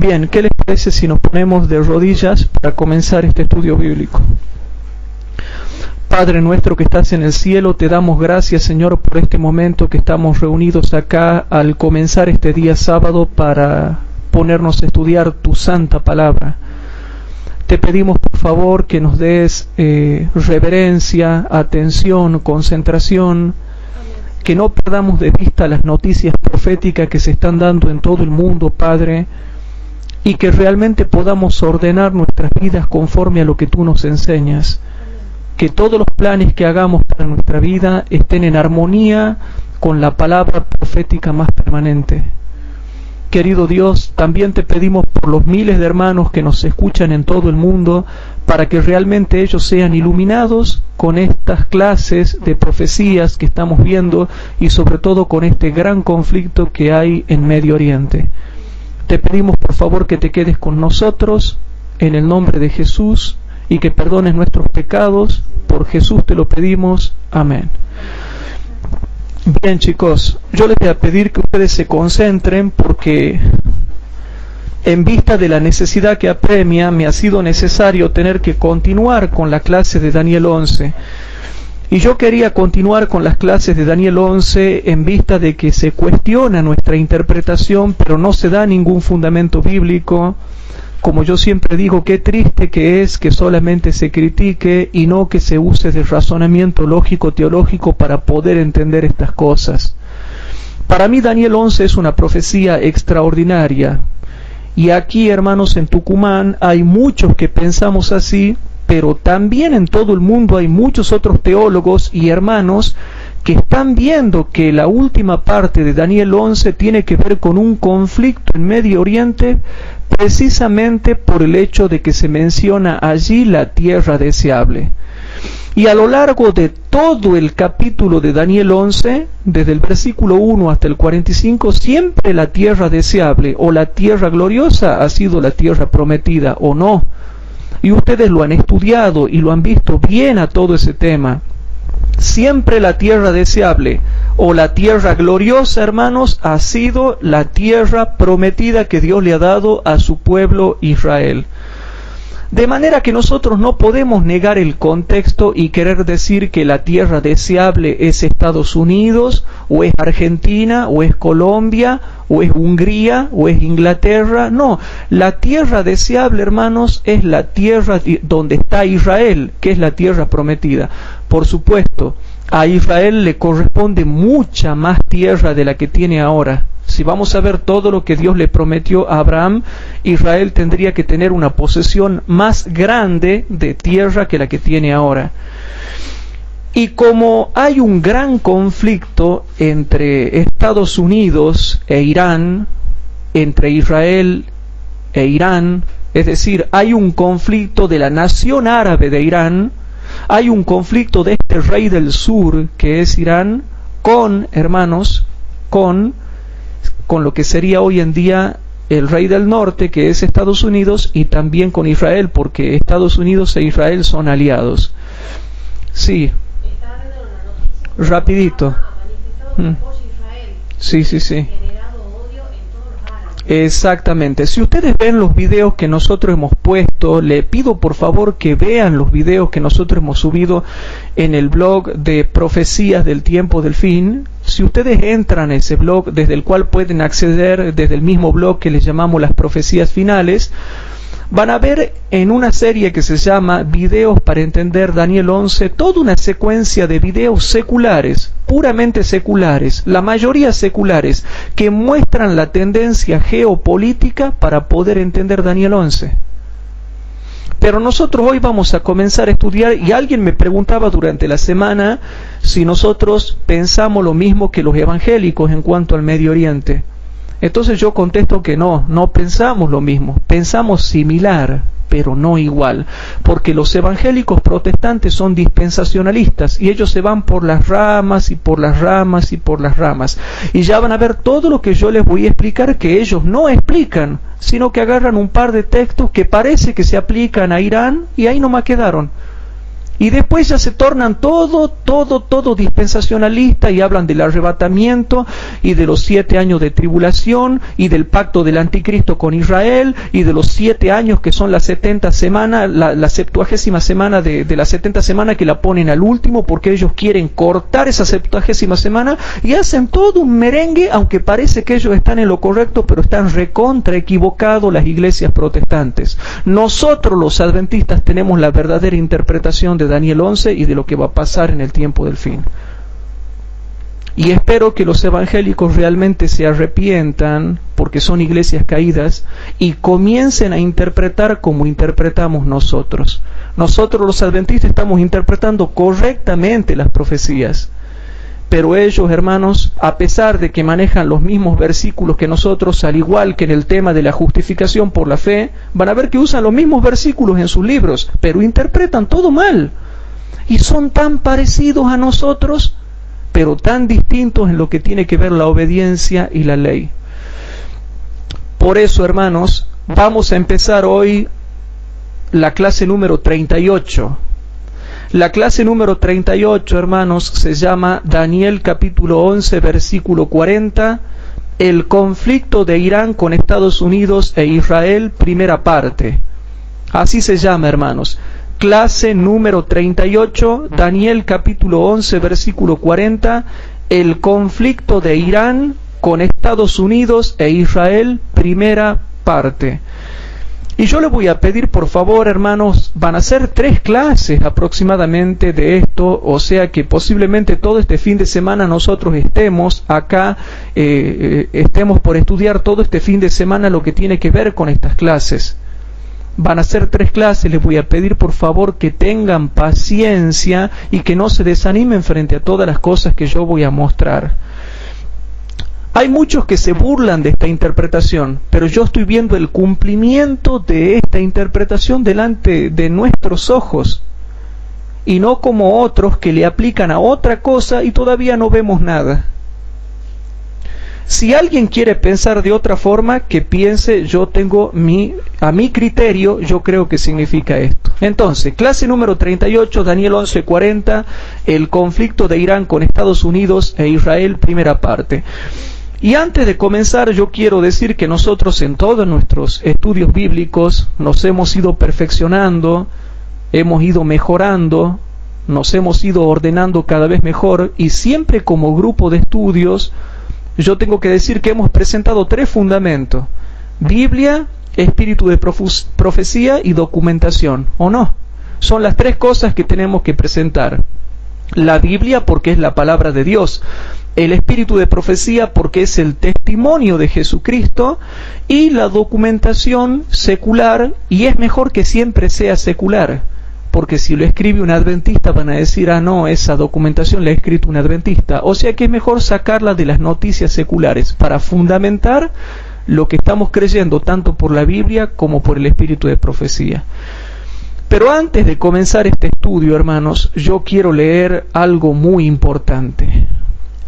Bien, ¿qué les parece si nos ponemos de rodillas para comenzar este estudio bíblico? Padre nuestro que estás en el cielo, te damos gracias, Señor, por este momento que estamos reunidos acá al comenzar este día sábado para ponernos a estudiar tu santa palabra. Te pedimos, por favor, que nos des reverencia, atención, concentración, que no perdamos de vista las noticias proféticas que se están dando en todo el mundo, Padre, y que realmente podamos ordenar nuestras vidas conforme a lo que tú nos enseñas. Que todos los planes que hagamos para nuestra vida estén en armonía con la palabra profética más permanente. Querido Dios, también te pedimos por los miles de hermanos que nos escuchan en todo el mundo, para que realmente ellos sean iluminados con estas clases de profecías que estamos viendo y sobre todo con este gran conflicto que hay en Medio Oriente. Te pedimos por favor que te quedes con nosotros en el nombre de Jesús y que perdones nuestros pecados. Por Jesús te lo pedimos. Amén. Bien, chicos, yo les voy a pedir que ustedes se concentren porque en vista de la necesidad que apremia, me ha sido necesario tener que continuar con la clase de Daniel 11. Y yo quería continuar con las clases de Daniel 11 en vista de que se cuestiona nuestra interpretación, pero no se da ningún fundamento bíblico. Como yo siempre digo, qué triste que es que solamente se critique y no que se use de razonamiento lógico-teológico para poder entender estas cosas. Para mí Daniel 11 es una profecía extraordinaria. Y aquí, hermanos, en Tucumán hay muchos que pensamos así, pero también en todo el mundo hay muchos otros teólogos y hermanos que están viendo que la última parte de Daniel 11 tiene que ver con un conflicto en Medio Oriente, precisamente por el hecho de que se menciona allí la tierra deseable. Y a lo largo de todo el capítulo de Daniel 11, desde el versículo 1 hasta el 45, siempre la tierra deseable o la tierra gloriosa ha sido la tierra prometida, ¿o no? Y ustedes lo han estudiado y lo han visto bien a todo ese tema. Siempre la tierra deseable o la tierra gloriosa, hermanos, ha sido la tierra prometida que Dios le ha dado a su pueblo Israel. De manera que nosotros no podemos negar el contexto y querer decir que la tierra deseable es Estados Unidos, o es Argentina, o es Colombia, o es Hungría, o es Inglaterra. No, la tierra deseable, hermanos, es la tierra donde está Israel, que es la tierra prometida. Por supuesto, a Israel le corresponde mucha más tierra de la que tiene ahora. Si vamos a ver todo lo que Dios le prometió a Abraham, Israel tendría que tener una posesión más grande de tierra que la que tiene ahora. Y como hay un gran conflicto entre Estados Unidos e Irán, entre Israel e Irán, es decir, hay un conflicto de la nación árabe de Irán, hay un conflicto de este rey del sur, que es Irán, con, hermanos, con lo que sería hoy en día el rey del norte, que es Estados Unidos, y también con Israel, porque Estados Unidos e Israel son aliados. Sí. Rapidito. Sí. Exactamente. Si ustedes ven los videos que nosotros hemos puesto, le pido por favor que vean los videos que nosotros hemos subido en el blog de Profecías del Tiempo del Fin. Si ustedes entran a ese blog, desde el cual pueden acceder desde el mismo blog que les llamamos las Profecías Finales, van a ver en una serie que se llama Videos para entender Daniel 11, toda una secuencia de videos seculares, puramente seculares, la mayoría seculares, que muestran la tendencia geopolítica para poder entender Daniel 11. Pero nosotros hoy vamos a comenzar a estudiar, y alguien me preguntaba durante la semana si nosotros pensamos lo mismo que los evangélicos en cuanto al Medio Oriente. Entonces yo contesto que no pensamos lo mismo, pensamos similar, pero no igual, porque los evangélicos protestantes son dispensacionalistas y ellos se van por las ramas y por las ramas y por las ramas, y ya van a ver todo lo que yo les voy a explicar que ellos no explican, sino que agarran un par de textos que parece que se aplican a Irán y ahí nomás quedaron. Y después ya se tornan todo dispensacionalista y hablan del arrebatamiento y de los 7 años de tribulación y del pacto del anticristo con Israel y de los 7 años que son las 70 semanas, la 70ª semana de las 70 semanas que la ponen al último porque ellos quieren cortar esa 70ª semana y hacen todo un merengue, aunque parece que ellos están en lo correcto, pero están recontra equivocados las iglesias protestantes. Nosotros los adventistas tenemos la verdadera interpretación de Daniel 11 y de lo que va a pasar en el tiempo del fin. Y espero que los evangélicos realmente se arrepientan, porque son iglesias caídas, y comiencen a interpretar como interpretamos nosotros. Nosotros los adventistas estamos interpretando correctamente las profecías. Pero ellos, hermanos, a pesar de que manejan los mismos versículos que nosotros, al igual que en el tema de la justificación por la fe, van a ver que usan los mismos versículos en sus libros, pero interpretan todo mal. Y son tan parecidos a nosotros, pero tan distintos en lo que tiene que ver la obediencia y la ley. Por eso, hermanos, vamos a empezar hoy la clase número 38. La clase número 38, hermanos, se llama Daniel capítulo 11, versículo 40, el conflicto de Irán con Estados Unidos e Israel, primera parte. Así se llama, hermanos. Clase número 38, Daniel capítulo 11, versículo 40, el conflicto de Irán con Estados Unidos e Israel, primera parte. Y yo le voy a pedir, por favor, hermanos, van a ser 3 clases aproximadamente de esto, o sea que posiblemente todo este fin de semana nosotros estemos acá, estemos por estudiar todo este fin de semana lo que tiene que ver con estas clases. Van a ser 3 clases, les voy a pedir por favor que tengan paciencia y que no se desanimen frente a todas las cosas que yo voy a mostrar. Hay muchos que se burlan de esta interpretación, pero yo estoy viendo el cumplimiento de esta interpretación delante de nuestros ojos, y no como otros que le aplican a otra cosa y todavía no vemos nada. Si alguien quiere pensar de otra forma, que piense, yo tengo a mi criterio, yo creo que significa esto. Entonces, clase número 38, Daniel 11:40, el conflicto de Irán con Estados Unidos e Israel, primera parte. Y antes de comenzar, yo quiero decir que nosotros en todos nuestros estudios bíblicos nos hemos ido perfeccionando, hemos ido mejorando, nos hemos ido ordenando cada vez mejor, y siempre como grupo de estudios, yo tengo que decir que hemos presentado 3 fundamentos: Biblia, espíritu de profecía y documentación, ¿o no? Son las 3 cosas que tenemos que presentar. La Biblia porque es la palabra de Dios, el espíritu de profecía porque es el testimonio de Jesucristo, y la documentación secular, y es mejor que siempre sea secular, porque si lo escribe un adventista van a decir, ah no, esa documentación la ha escrito un adventista, o sea que es mejor sacarla de las noticias seculares para fundamentar lo que estamos creyendo tanto por la Biblia como por el espíritu de profecía. Pero antes de comenzar este estudio, hermanos, yo quiero leer algo muy importante.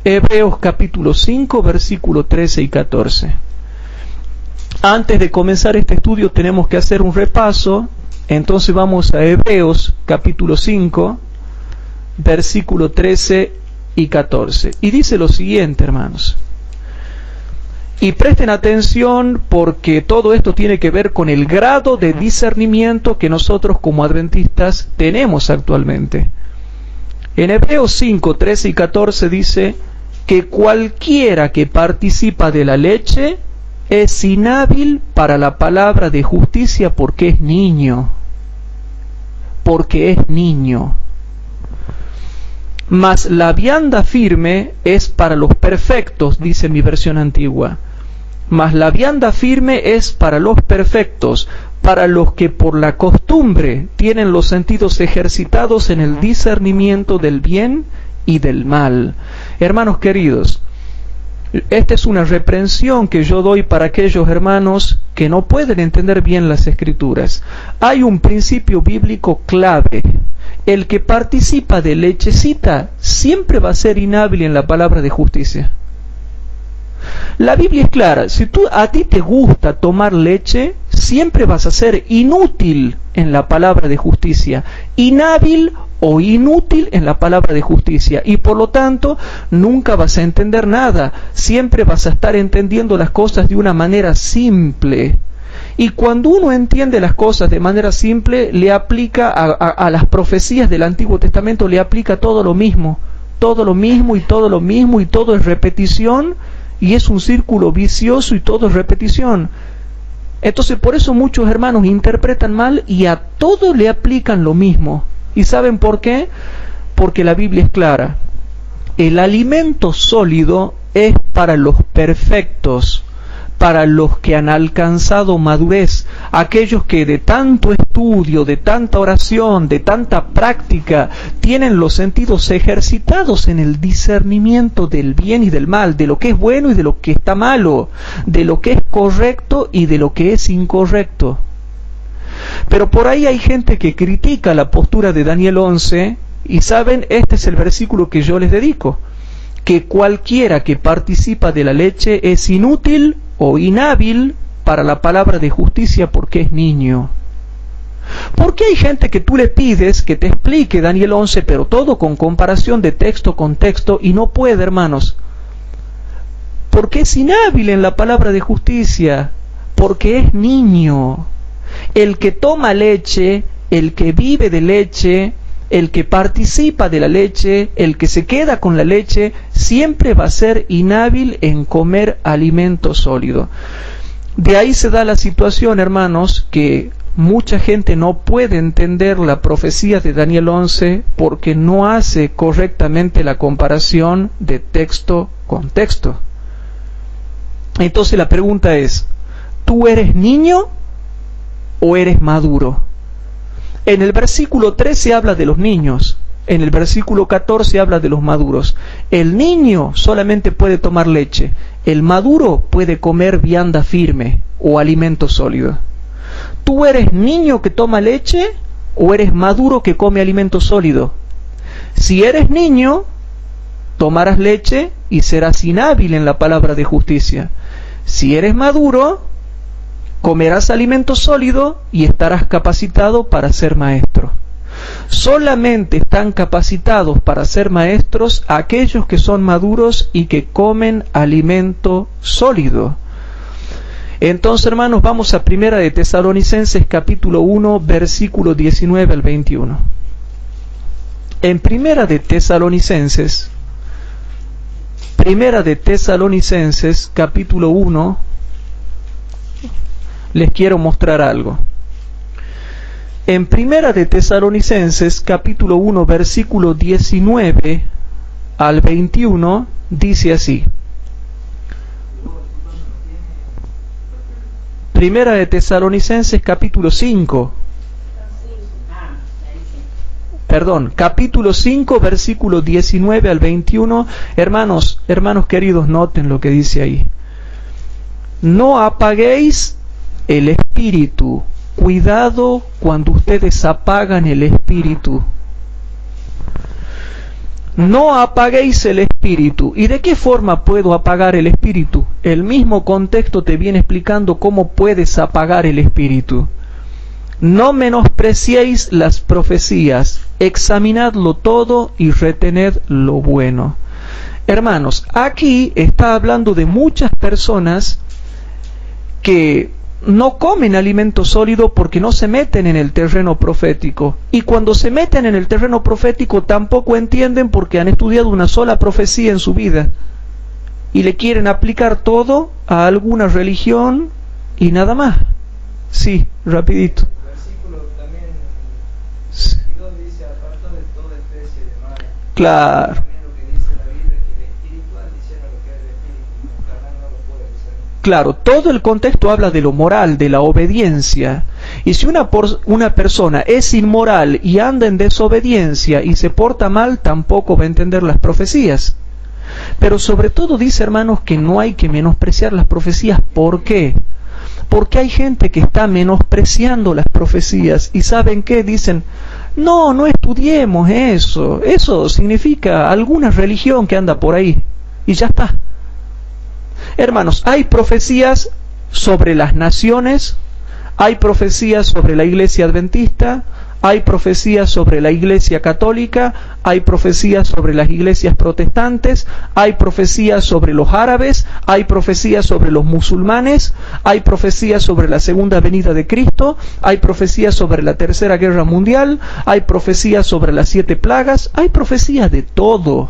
Hebreos capítulo 5, versículo 13 y 14. Antes de comenzar este estudio tenemos que hacer un repaso, entonces vamos a Hebreos capítulo 5, versículo 13 y 14. Y dice lo siguiente, hermanos. Y presten atención porque todo esto tiene que ver con el grado de discernimiento que nosotros como adventistas tenemos actualmente. En Hebreos 5, 13 y 14 dice que cualquiera que participa de la leche es inhábil para la palabra de justicia porque es niño. Porque es niño. Mas la vianda firme es para los perfectos, dice mi versión antigua. Mas la vianda firme es para los perfectos, para los que por la costumbre tienen los sentidos ejercitados en el discernimiento del bien y del mal. Hermanos queridos, esta es una reprensión que yo doy para aquellos hermanos que no pueden entender bien las Escrituras. Hay un principio bíblico clave. El que participa de lechecita siempre va a ser inhábil en la palabra de justicia. La Biblia es clara, si a ti te gusta tomar leche, siempre vas a ser inútil en la palabra de justicia, inhábil o inútil en la palabra de justicia, y por lo tanto nunca vas a entender nada, siempre vas a estar entendiendo las cosas de una manera simple. Y cuando uno entiende las cosas de manera simple, le aplica a las profecías del Antiguo Testamento, le aplica todo lo mismo y todo lo mismo, y todo es repetición, y es un círculo vicioso y todo es repetición. Entonces por eso muchos hermanos interpretan mal y a todo le aplican lo mismo. ¿Y saben por qué? Porque la Biblia es clara. El alimento sólido es para los perfectos, para los que han alcanzado madurez, aquellos que de tanto estudio, de tanta oración, de tanta práctica, tienen los sentidos ejercitados en el discernimiento del bien y del mal, de lo que es bueno y de lo que está malo, de lo que es correcto y de lo que es incorrecto. Pero por ahí hay gente que critica la postura de Daniel 11, y saben, este es el versículo que yo les dedico, que cualquiera que participa de la leche es inútil o inhábil para la palabra de justicia porque es niño. ¿Por qué hay gente que tú le pides que te explique Daniel 11, pero todo con comparación de texto con texto, y no puede, hermanos? Porque es inhábil en la palabra de justicia, porque es niño. El que toma leche, el que vive de leche, el que participa de la leche, el que se queda con la leche, siempre va a ser inhábil en comer alimento sólido. De ahí se da la situación, hermanos, que mucha gente no puede entender la profecía de Daniel 11 porque no hace correctamente la comparación de texto con texto. Entonces la pregunta es, ¿tú eres niño o eres maduro? En el versículo 13 habla de los niños, en el versículo 14 habla de los maduros. El niño solamente puede tomar leche, el maduro puede comer vianda firme o alimento sólido. ¿Tú eres niño que toma leche o eres maduro que come alimento sólido? Si eres niño, tomarás leche y serás inhábil en la palabra de justicia. Si eres maduro, comerás alimento sólido y estarás capacitado para ser maestro. Solamente están capacitados para ser maestros aquellos que son maduros y que comen alimento sólido. Entonces, hermanos, vamos a Primera de Tesalonicenses capítulo 1, versículo 19 al 21. En Primera de Tesalonicenses capítulo 1, les quiero mostrar algo. En Primera de Tesalonicenses capítulo 1 versículo 19 al 21 dice así. Primera de Tesalonicenses capítulo 5. Capítulo 5 versículo 19 al 21. Hermanos queridos, noten lo que dice ahí. No apaguéis el espíritu. Cuidado cuando ustedes apagan el espíritu. No apaguéis el espíritu. ¿Y de qué forma puedo apagar el espíritu? El mismo contexto te viene explicando cómo puedes apagar el espíritu. No menospreciéis las profecías, examinadlo todo y retened lo bueno. Hermanos, aquí está hablando de muchas personas que no comen alimento sólido porque no se meten en el terreno profético. Y cuando se meten en el terreno profético tampoco entienden porque han estudiado una sola profecía en su vida. Y le quieren aplicar todo a alguna religión y nada más. Sí, rapidito. El versículo también, sí. 22 dice, apartado de toda especie de mal. Claro. También lo que dice la Biblia es que el espiritual diciendo lo que es el espíritu, el carnal no lo puede discernir. Claro, todo el contexto habla de lo moral, de la obediencia. Y si una persona es inmoral y anda en desobediencia y se porta mal, tampoco va a entender las profecías. Pero sobre todo dice, hermanos, que no hay que menospreciar las profecías. ¿Por qué? Porque hay gente que está menospreciando las profecías. ¿Y saben qué? Dicen, no estudiemos eso. Eso significa alguna religión que anda por ahí. Y ya está. Hermanos, hay profecías sobre las naciones, hay profecías sobre la iglesia adventista, Hay profecías sobre la Iglesia católica, hay profecías sobre las iglesias protestantes, hay profecías sobre los árabes, hay profecías sobre los musulmanes, hay profecías sobre la segunda venida de Cristo, hay profecías sobre la tercera guerra mundial, hay profecías sobre las 7 plagas, hay profecías de todo.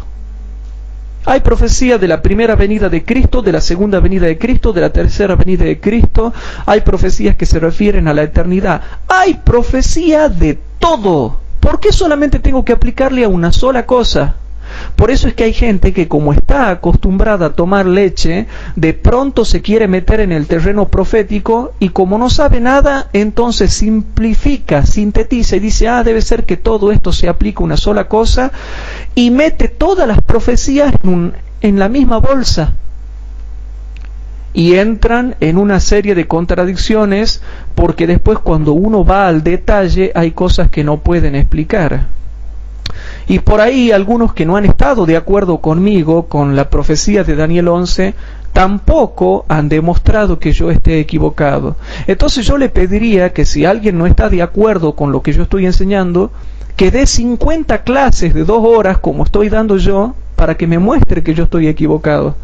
Hay profecía de la primera venida de Cristo, de la segunda venida de Cristo, de la tercera venida de Cristo. Hay profecías que se refieren a la eternidad. Hay profecía de todo. ¿Por qué solamente tengo que aplicarle a una sola cosa? Por eso es que hay gente que, como está acostumbrada a tomar leche, de pronto se quiere meter en el terreno profético y como no sabe nada, entonces simplifica, sintetiza y dice, debe ser que todo esto se aplica a una sola cosa, y mete todas las profecías en la misma bolsa. Y entran en una serie de contradicciones, porque después cuando uno va al detalle hay cosas que no pueden explicar. Y por ahí algunos que no han estado de acuerdo conmigo con la profecía de Daniel 11 tampoco han demostrado que yo esté equivocado. Entonces yo le pediría que si alguien no está de acuerdo con lo que yo estoy enseñando, que dé 50 clases de 2 horas como estoy dando yo para que me muestre que yo estoy equivocado.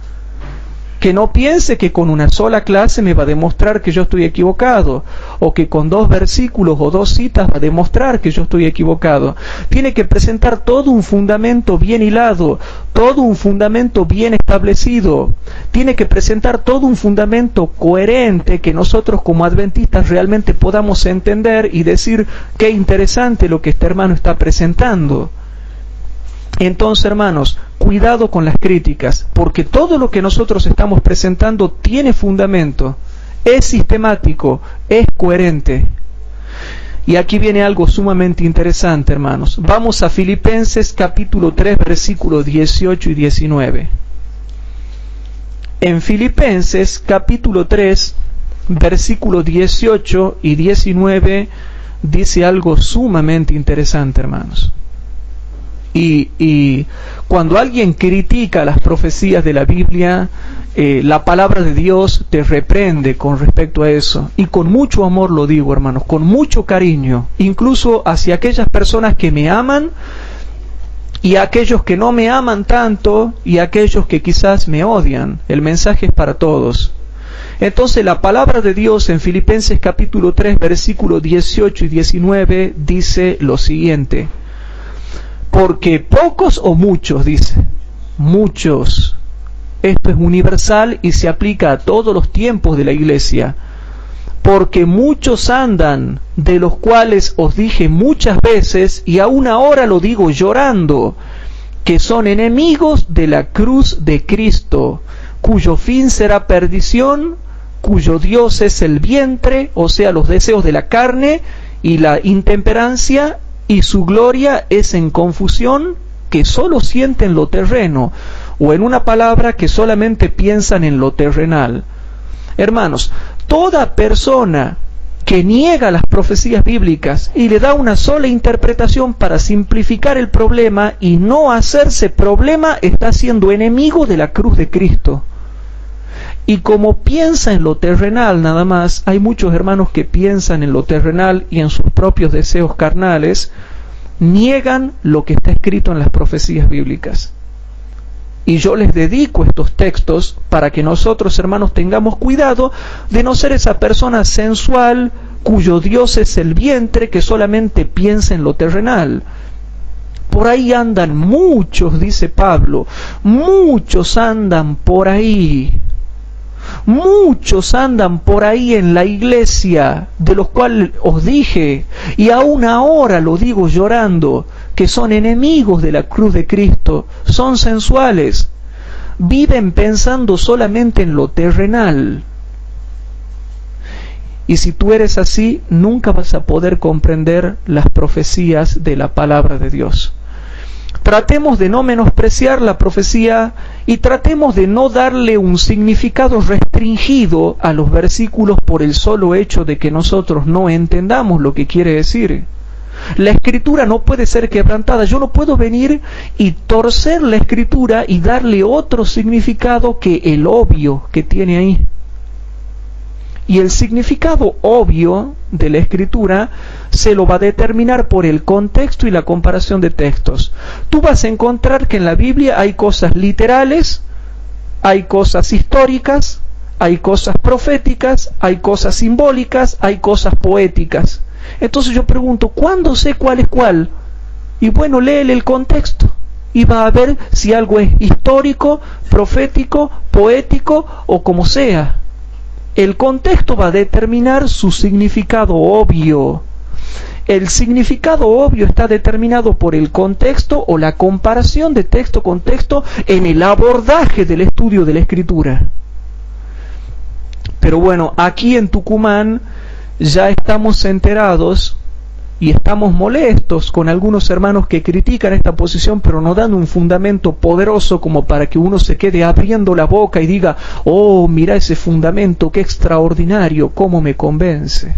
Que no piense que con una sola clase me va a demostrar que yo estoy equivocado, o que con 2 versículos o 2 citas va a demostrar que yo estoy equivocado. Tiene que presentar todo un fundamento bien hilado, todo un fundamento bien establecido. Tiene que presentar todo un fundamento coherente que nosotros como adventistas realmente podamos entender y decir qué interesante lo que este hermano está presentando. Entonces, hermanos, cuidado con las críticas, porque todo lo que nosotros estamos presentando tiene fundamento, es sistemático, es coherente. Y aquí viene algo sumamente interesante, hermanos. Vamos a Filipenses capítulo 3, versículos 18 y 19. En Filipenses capítulo 3, versículos 18 y 19, dice algo sumamente interesante, hermanos. Y cuando alguien critica las profecías de la Biblia, la palabra de Dios te reprende con respecto a eso. Y con mucho amor lo digo, hermanos, con mucho cariño, incluso hacia aquellas personas que me aman y aquellos que no me aman tanto y aquellos que quizás me odian. El mensaje es para todos. Entonces la palabra de Dios en Filipenses capítulo 3, versículos 18 y 19 dice lo siguiente. Porque pocos o muchos, dice, muchos. Esto es universal y se aplica a todos los tiempos de la iglesia. Porque muchos andan, de los cuales os dije muchas veces, y aún ahora lo digo llorando, que son enemigos de la cruz de Cristo, cuyo fin será perdición, cuyo Dios es el vientre, o sea, los deseos de la carne y la intemperancia, y su gloria es en confusión, que solo sienten lo terreno, o en una palabra, que solamente piensan en lo terrenal. Hermanos, toda persona que niega las profecías bíblicas y le da una sola interpretación para simplificar el problema y no hacerse problema, está siendo enemigo de la cruz de Cristo. Y como piensa en lo terrenal nada más, hay muchos hermanos que piensan en lo terrenal y en sus propios deseos carnales, niegan lo que está escrito en las profecías bíblicas. Y yo les dedico estos textos para que nosotros, hermanos, tengamos cuidado de no ser esa persona sensual cuyo Dios es el vientre, que solamente piensa en lo terrenal. Por ahí andan muchos, dice Pablo, muchos andan por ahí. Muchos andan por ahí en la iglesia, de los cuales os dije, y aún ahora lo digo llorando, que son enemigos de la cruz de Cristo, son sensuales, viven pensando solamente en lo terrenal. Y si tú eres así, nunca vas a poder comprender las profecías de la palabra de Dios. Tratemos de no menospreciar la profecía y tratemos de no darle un significado restringido a los versículos por el solo hecho de que nosotros no entendamos lo que quiere decir. La escritura no puede ser quebrantada. Yo no puedo venir y torcer la escritura y darle otro significado que el obvio que tiene ahí. Y el significado obvio de la escritura se lo va a determinar por el contexto y la comparación de textos. Tú vas a encontrar que en la Biblia hay cosas literales, hay cosas históricas, hay cosas proféticas, hay cosas simbólicas, hay cosas poéticas. Entonces yo pregunto, ¿cuándo sé cuál es cuál? Y bueno, léele el contexto y va a ver si algo es histórico, profético, poético o como sea. El contexto va a determinar su significado obvio. El significado obvio está determinado por el contexto o la comparación de texto con texto en el abordaje del estudio de la escritura. Pero bueno, aquí en Tucumán ya estamos enterados y estamos molestos con algunos hermanos que critican esta posición, pero no dan un fundamento poderoso como para que uno se quede abriendo la boca y diga, oh, mira ese fundamento, qué extraordinario, cómo me convence.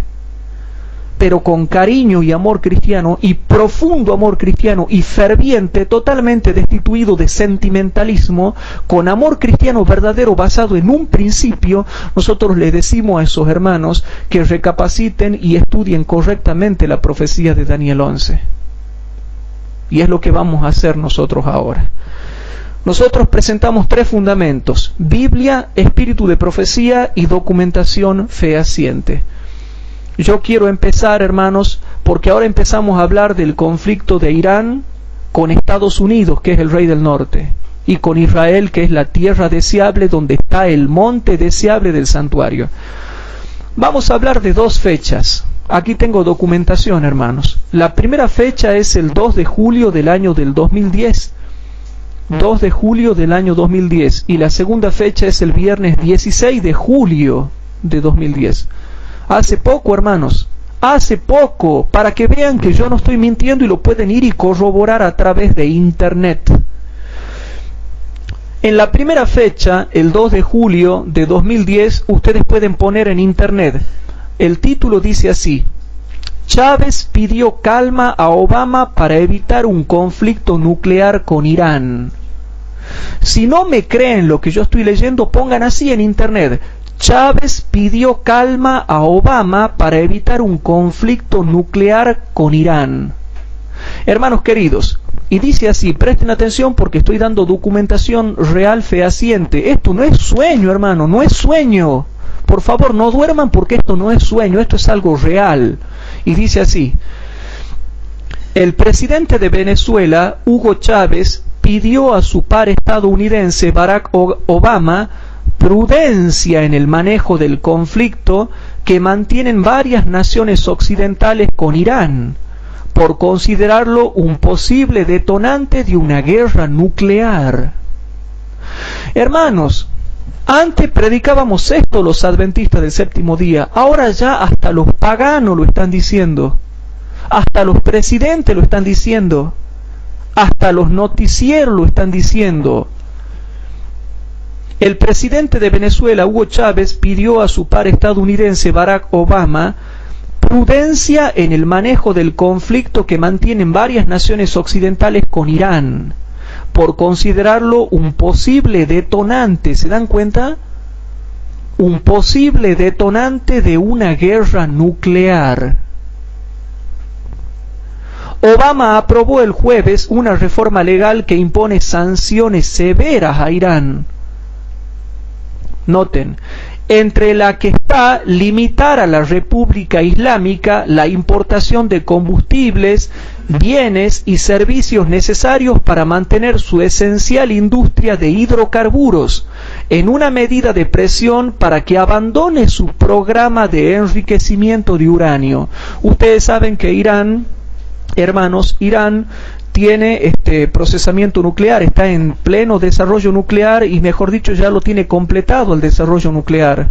Pero con cariño y amor cristiano, y profundo amor cristiano, y ferviente, totalmente destituido de sentimentalismo, con amor cristiano verdadero basado en un principio, nosotros le decimos a esos hermanos que recapaciten y estudien correctamente la profecía de Daniel 11. Y es lo que vamos a hacer nosotros ahora. Nosotros presentamos 3 fundamentos: Biblia, espíritu de profecía y documentación fehaciente. Yo quiero empezar, hermanos, porque ahora empezamos a hablar del conflicto de Irán con Estados Unidos, que es el rey del norte, y con Israel, que es la tierra deseable donde está el monte deseable del santuario. Vamos a hablar de 2 fechas. Aquí tengo documentación, hermanos. La primera fecha es el 2 de julio del año del 2010. 2 de julio del año 2010. Y la segunda fecha es el viernes 16 de julio de 2010. Hace poco, hermanos, hace poco, para que vean que yo no estoy mintiendo y lo pueden ir y corroborar a través de internet. En la primera fecha, el 2 de julio de 2010, ustedes pueden poner en internet, el título dice así: Chávez pidió calma a Obama para evitar un conflicto nuclear con Irán. Si no me creen lo que yo estoy leyendo, pongan así en internet: Chávez pidió calma a Obama para evitar un conflicto nuclear con Irán. Hermanos queridos, y dice así, presten atención porque estoy dando documentación real fehaciente. Esto no es sueño, hermano, no es sueño. Por favor, no duerman porque esto no es sueño, esto es algo real. Y dice así: el presidente de Venezuela, Hugo Chávez, pidió a su par estadounidense Barack Obama prudencia en el manejo del conflicto que mantienen varias naciones occidentales con Irán, por considerarlo un posible detonante de una guerra nuclear. Hermanos, antes predicábamos esto los adventistas del séptimo día, ahora ya hasta los paganos lo están diciendo, hasta los presidentes lo están diciendo, hasta los noticieros lo están diciendo. El presidente de Venezuela, Hugo Chávez, pidió a su par estadounidense Barack Obama prudencia en el manejo del conflicto que mantienen varias naciones occidentales con Irán, por considerarlo un posible detonante, ¿se dan cuenta? Un posible detonante de una guerra nuclear. Obama aprobó el jueves una reforma legal que impone sanciones severas a Irán. Noten, entre la que está limitar a la República Islámica la importación de combustibles, bienes y servicios necesarios para mantener su esencial industria de hidrocarburos, en una medida de presión para que abandone su programa de enriquecimiento de uranio. Ustedes saben que Irán, hermanos, Irán tiene procesamiento nuclear, está en pleno desarrollo nuclear y mejor dicho ya lo tiene completado el desarrollo nuclear.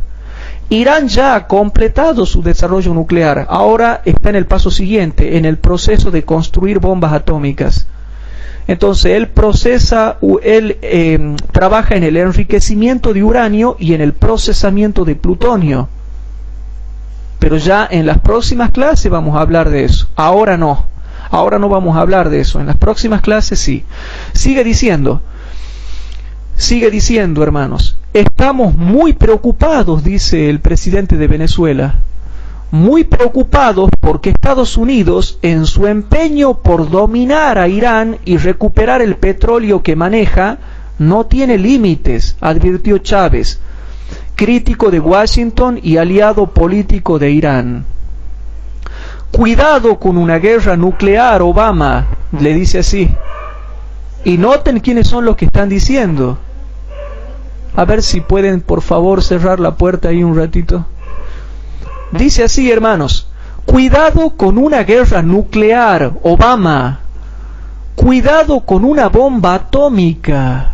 Irán ya ha completado su desarrollo nuclear, ahora está en el paso siguiente, en el proceso de construir bombas atómicas. Entonces él trabaja en el enriquecimiento de uranio y en el procesamiento de plutonio. Pero ya en las próximas clases vamos a hablar de eso, ahora no. Ahora no vamos a hablar de eso, en las próximas clases sí. Sigue diciendo, Sigue diciendo, hermanos, estamos muy preocupados, dice el presidente de Venezuela, muy preocupados porque Estados Unidos, en su empeño por dominar a Irán y recuperar el petróleo que maneja, no tiene límites, advirtió Chávez, crítico de Washington y aliado político de Irán. Cuidado con una guerra nuclear, Obama, le dice así. Y noten quiénes son los que están diciendo. A ver si pueden, por favor, cerrar la puerta ahí un ratito. Dice así, hermanos, cuidado con una guerra nuclear, Obama. Cuidado con una bomba atómica.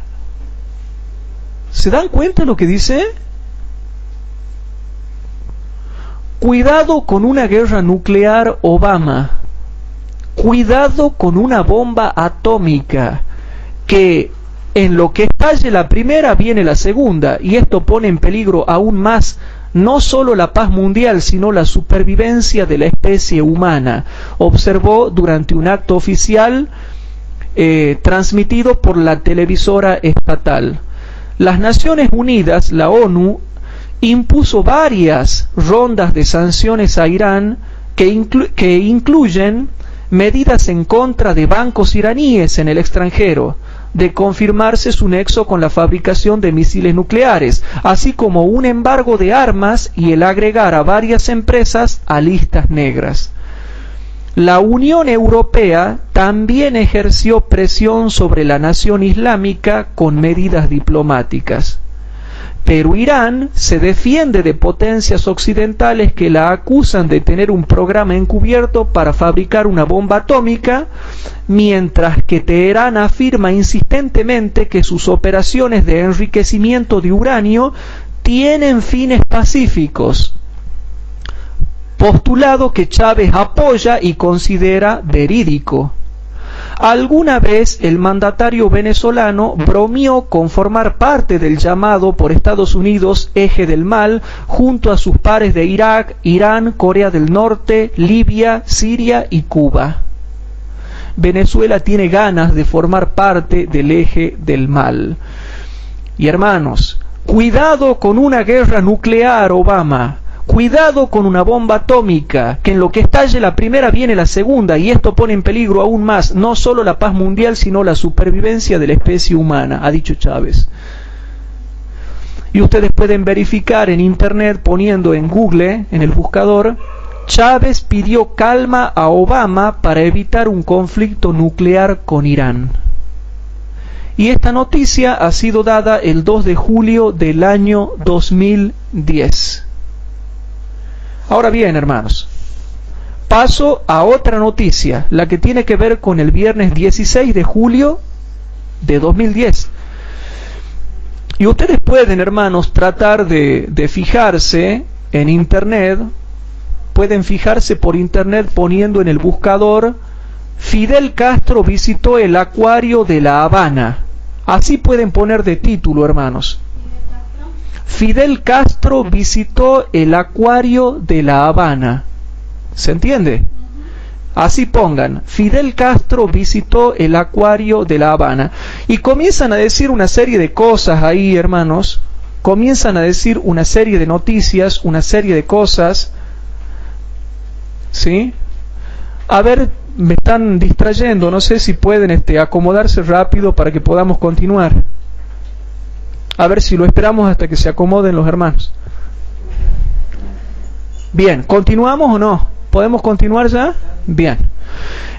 ¿Se dan cuenta de lo que dice? Cuidado con una guerra nuclear, Obama. Cuidado con una bomba atómica, que en lo que estalle la primera viene la segunda, y esto pone en peligro aún más no solo la paz mundial, sino la supervivencia de la especie humana, observó durante un acto oficial transmitido por la televisora estatal. Las Naciones Unidas, la ONU, impuso varias rondas de sanciones a Irán que incluyen medidas en contra de bancos iraníes en el extranjero, de confirmarse su nexo con la fabricación de misiles nucleares, así como un embargo de armas y el agregar a varias empresas a listas negras. La Unión Europea también ejerció presión sobre la nación islámica con medidas diplomáticas. Pero Irán se defiende de potencias occidentales que la acusan de tener un programa encubierto para fabricar una bomba atómica, mientras que Teherán afirma insistentemente que sus operaciones de enriquecimiento de uranio tienen fines pacíficos, postulado que Chávez apoya y considera verídico. Alguna vez el mandatario venezolano bromeó con formar parte del llamado por Estados Unidos Eje del Mal, junto a sus pares de Irak, Irán, Corea del Norte, Libia, Siria y Cuba. Venezuela tiene ganas de formar parte del Eje del Mal. Y hermanos, cuidado con una guerra nuclear, Obama. Cuidado con una bomba atómica, que en lo que estalle la primera viene la segunda, y esto pone en peligro aún más no solo la paz mundial, sino la supervivencia de la especie humana, ha dicho Chávez. Y ustedes pueden verificar en internet poniendo en Google, en el buscador, Chávez pidió calma a Obama para evitar un conflicto nuclear con Irán. Y esta noticia ha sido dada el 2 de julio del año 2010. Ahora bien, hermanos, paso a otra noticia, la que tiene que ver con el viernes 16 de julio de 2010. Y ustedes pueden, hermanos, tratar de fijarse en internet, pueden fijarse por internet poniendo en el buscador Fidel Castro visitó el acuario de La Habana. Así pueden poner de título, hermanos. Fidel Castro visitó el acuario de La Habana. ¿Se entiende? Así pongan, Fidel Castro visitó el acuario de La Habana. Y comienzan a decir una serie de cosas ahí, hermanos. Comienzan a decir una serie de noticias, una serie de cosas. ¿Sí? A ver, me están distrayendo. No sé si pueden acomodarse rápido para que podamos continuar. A ver si lo esperamos hasta que se acomoden los hermanos. Bien, ¿continuamos o no? ¿Podemos continuar ya? Bien.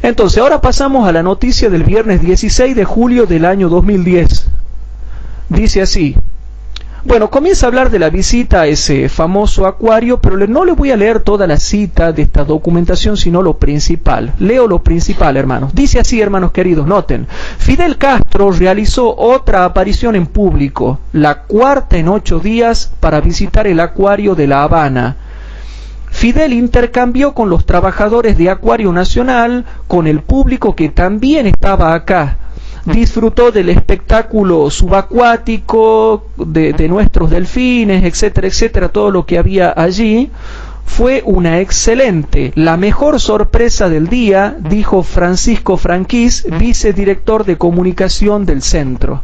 Entonces, ahora pasamos a la noticia del viernes 16 de julio del año 2010. Dice así. Bueno, comienza a hablar de la visita a ese famoso acuario, pero no le voy a leer toda la cita de esta documentación, sino lo principal. Leo lo principal, hermanos. Dice así, hermanos queridos, noten. Fidel Castro realizó otra aparición en público, la cuarta en 8 días, para visitar el acuario de La Habana. Fidel intercambió con los trabajadores de Acuario Nacional, con el público que también estaba acá. Disfrutó del espectáculo subacuático, de nuestros delfines, etcétera, etcétera, todo lo que había allí. Fue una excelente, la mejor sorpresa del día, dijo Francisco Franquís, vicedirector de comunicación del centro.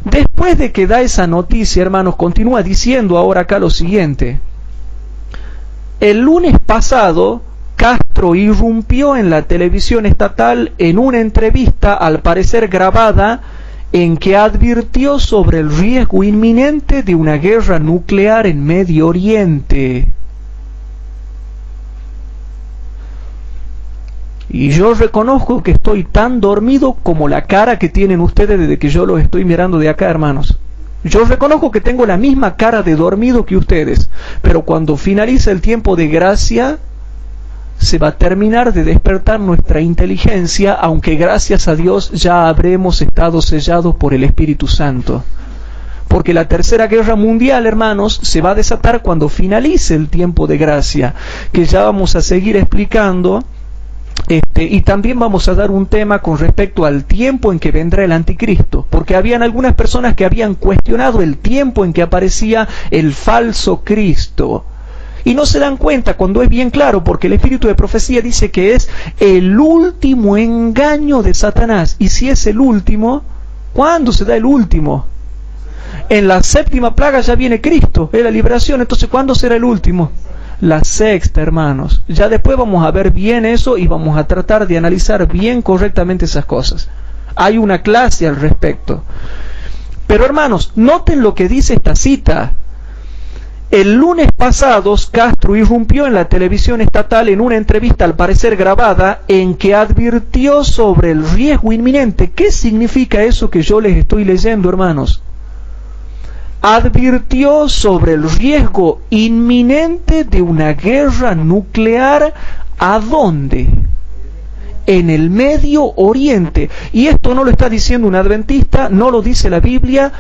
Después de que da esa noticia, hermanos, continúa diciendo ahora acá lo siguiente. El lunes pasado, Castro irrumpió en la televisión estatal en una entrevista, al parecer grabada, en que advirtió sobre el riesgo inminente de una guerra nuclear en Medio Oriente. Y yo reconozco que estoy tan dormido como la cara que tienen ustedes desde que yo los estoy mirando de acá, hermanos. Yo reconozco que tengo la misma cara de dormido que ustedes, pero cuando finaliza el tiempo de gracia, se va a terminar de despertar nuestra inteligencia, aunque gracias a Dios ya habremos estado sellados por el Espíritu Santo. Porque la tercera guerra mundial, hermanos, se va a desatar cuando finalice el tiempo de gracia, que ya vamos a seguir explicando. Y también vamos a dar un tema con respecto al tiempo en que vendrá el anticristo, porque habían algunas personas que habían cuestionado el tiempo en que aparecía el falso Cristo, y no se dan cuenta cuando es bien claro, porque el espíritu de profecía dice que es el último engaño de Satanás. Y si es el último, ¿cuándo se da el último? En la séptima plaga ya viene Cristo, es la liberación. Entonces, ¿cuándo será el último? La sexta, hermanos. Ya después vamos a ver bien eso y vamos a tratar de analizar bien correctamente esas cosas. Hay una clase al respecto. Pero, hermanos, noten lo que dice esta cita. El lunes pasado, Castro irrumpió en la televisión estatal en una entrevista, al parecer grabada, en que advirtió sobre el riesgo inminente. ¿Qué significa eso que yo les estoy leyendo, hermanos? Advirtió sobre el riesgo inminente de una guerra nuclear. ¿A dónde? En el Medio Oriente. Y esto no lo está diciendo un adventista, no lo dice la Biblia,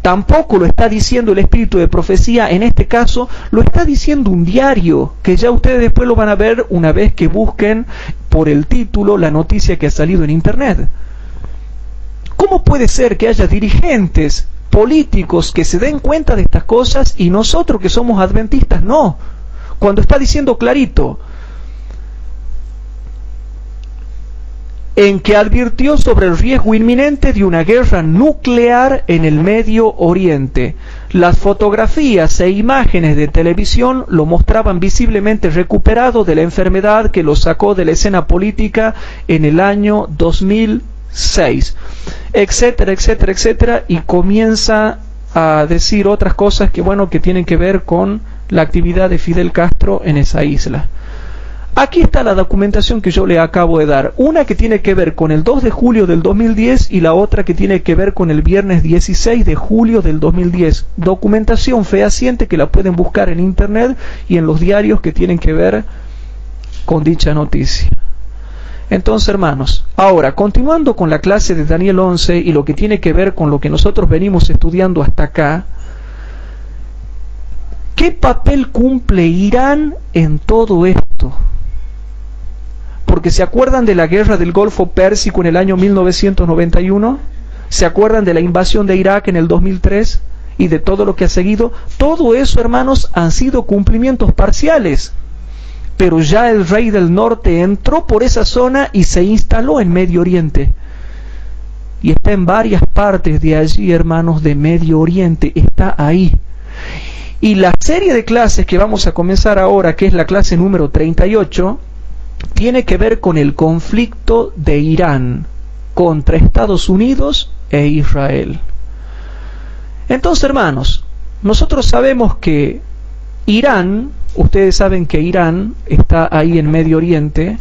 tampoco lo está diciendo el espíritu de profecía. En este caso lo está diciendo un diario, que ya ustedes después lo van a ver una vez que busquen por el título la noticia que ha salido en internet. ¿Cómo puede ser que haya dirigentes políticos que se den cuenta de estas cosas y nosotros que somos adventistas no? Cuando está diciendo clarito, en que advirtió sobre el riesgo inminente de una guerra nuclear en el Medio Oriente. Las fotografías e imágenes de televisión lo mostraban visiblemente recuperado de la enfermedad que lo sacó de la escena política en el año 2006, etcétera, etcétera, etcétera, y comienza a decir otras cosas que, bueno, que tienen que ver con la actividad de Fidel Castro en esa isla. Aquí está la documentación que yo le acabo de dar, una que tiene que ver con el 2 de julio del 2010 y la otra que tiene que ver con el viernes 16 de julio del 2010. Documentación fehaciente que la pueden buscar en internet y en los diarios que tienen que ver con dicha noticia. Entonces, hermanos, ahora, continuando con la clase de Daniel 11 y lo que tiene que ver con lo que nosotros venimos estudiando hasta acá, ¿qué papel cumple Irán en todo esto? Porque ¿se acuerdan de la guerra del Golfo Pérsico en el año 1991? ¿Se acuerdan de la invasión de Irak en el 2003? Y de todo lo que ha seguido. Todo eso, hermanos, han sido cumplimientos parciales. Pero ya el rey del norte entró por esa zona y se instaló en Medio Oriente. Y está en varias partes de allí, hermanos, de Medio Oriente. Está ahí. Y la serie de clases que vamos a comenzar ahora, que es la clase número 38, tiene que ver con el conflicto de Irán contra Estados Unidos e Israel. Entonces, hermanos, nosotros sabemos que Irán, ustedes saben que Irán está ahí en Medio Oriente,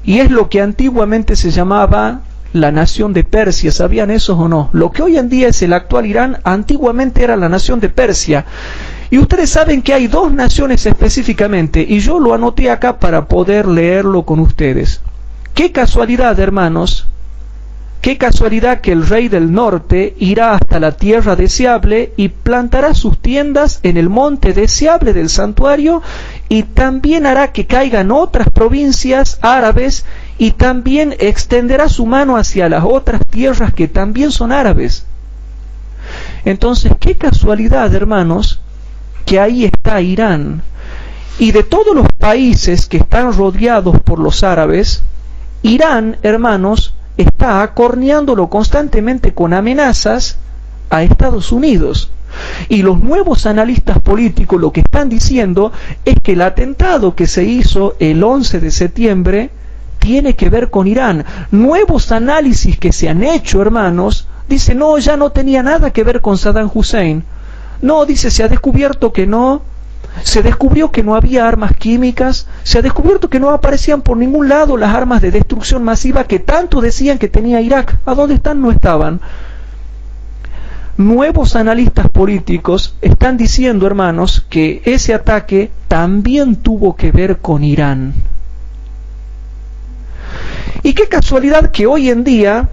y es lo que antiguamente se llamaba la nación de Persia. ¿Sabían eso o no? Lo que hoy en día es el actual Irán, antiguamente era la nación de Persia. Y ustedes saben que hay dos naciones específicamente, y yo lo anoté acá para poder leerlo con ustedes. Qué casualidad, hermanos, qué casualidad que el rey del norte irá hasta la tierra deseable y plantará sus tiendas en el monte deseable del santuario, y también hará que caigan otras provincias árabes, y también extenderá su mano hacia las otras tierras que también son árabes. Entonces, qué casualidad, hermanos, que ahí está Irán. Y de todos los países que están rodeados por los árabes, Irán, hermanos, está acorneándolo constantemente con amenazas a Estados Unidos. Y los nuevos analistas políticos lo que están diciendo es que el atentado que se hizo el 11 de septiembre tiene que ver con Irán. Nuevos análisis que se han hecho, hermanos, dicen, no, ya no tenía nada que ver con Saddam Hussein. No, dice, se ha descubierto que no. Se descubrió que no había armas químicas, se ha descubierto que no aparecían por ningún lado las armas de destrucción masiva que tanto decían que tenía Irak. ¿A dónde están? No estaban. Nuevos analistas políticos están diciendo, hermanos, que ese ataque también tuvo que ver con Irán. Y qué casualidad que hoy en día,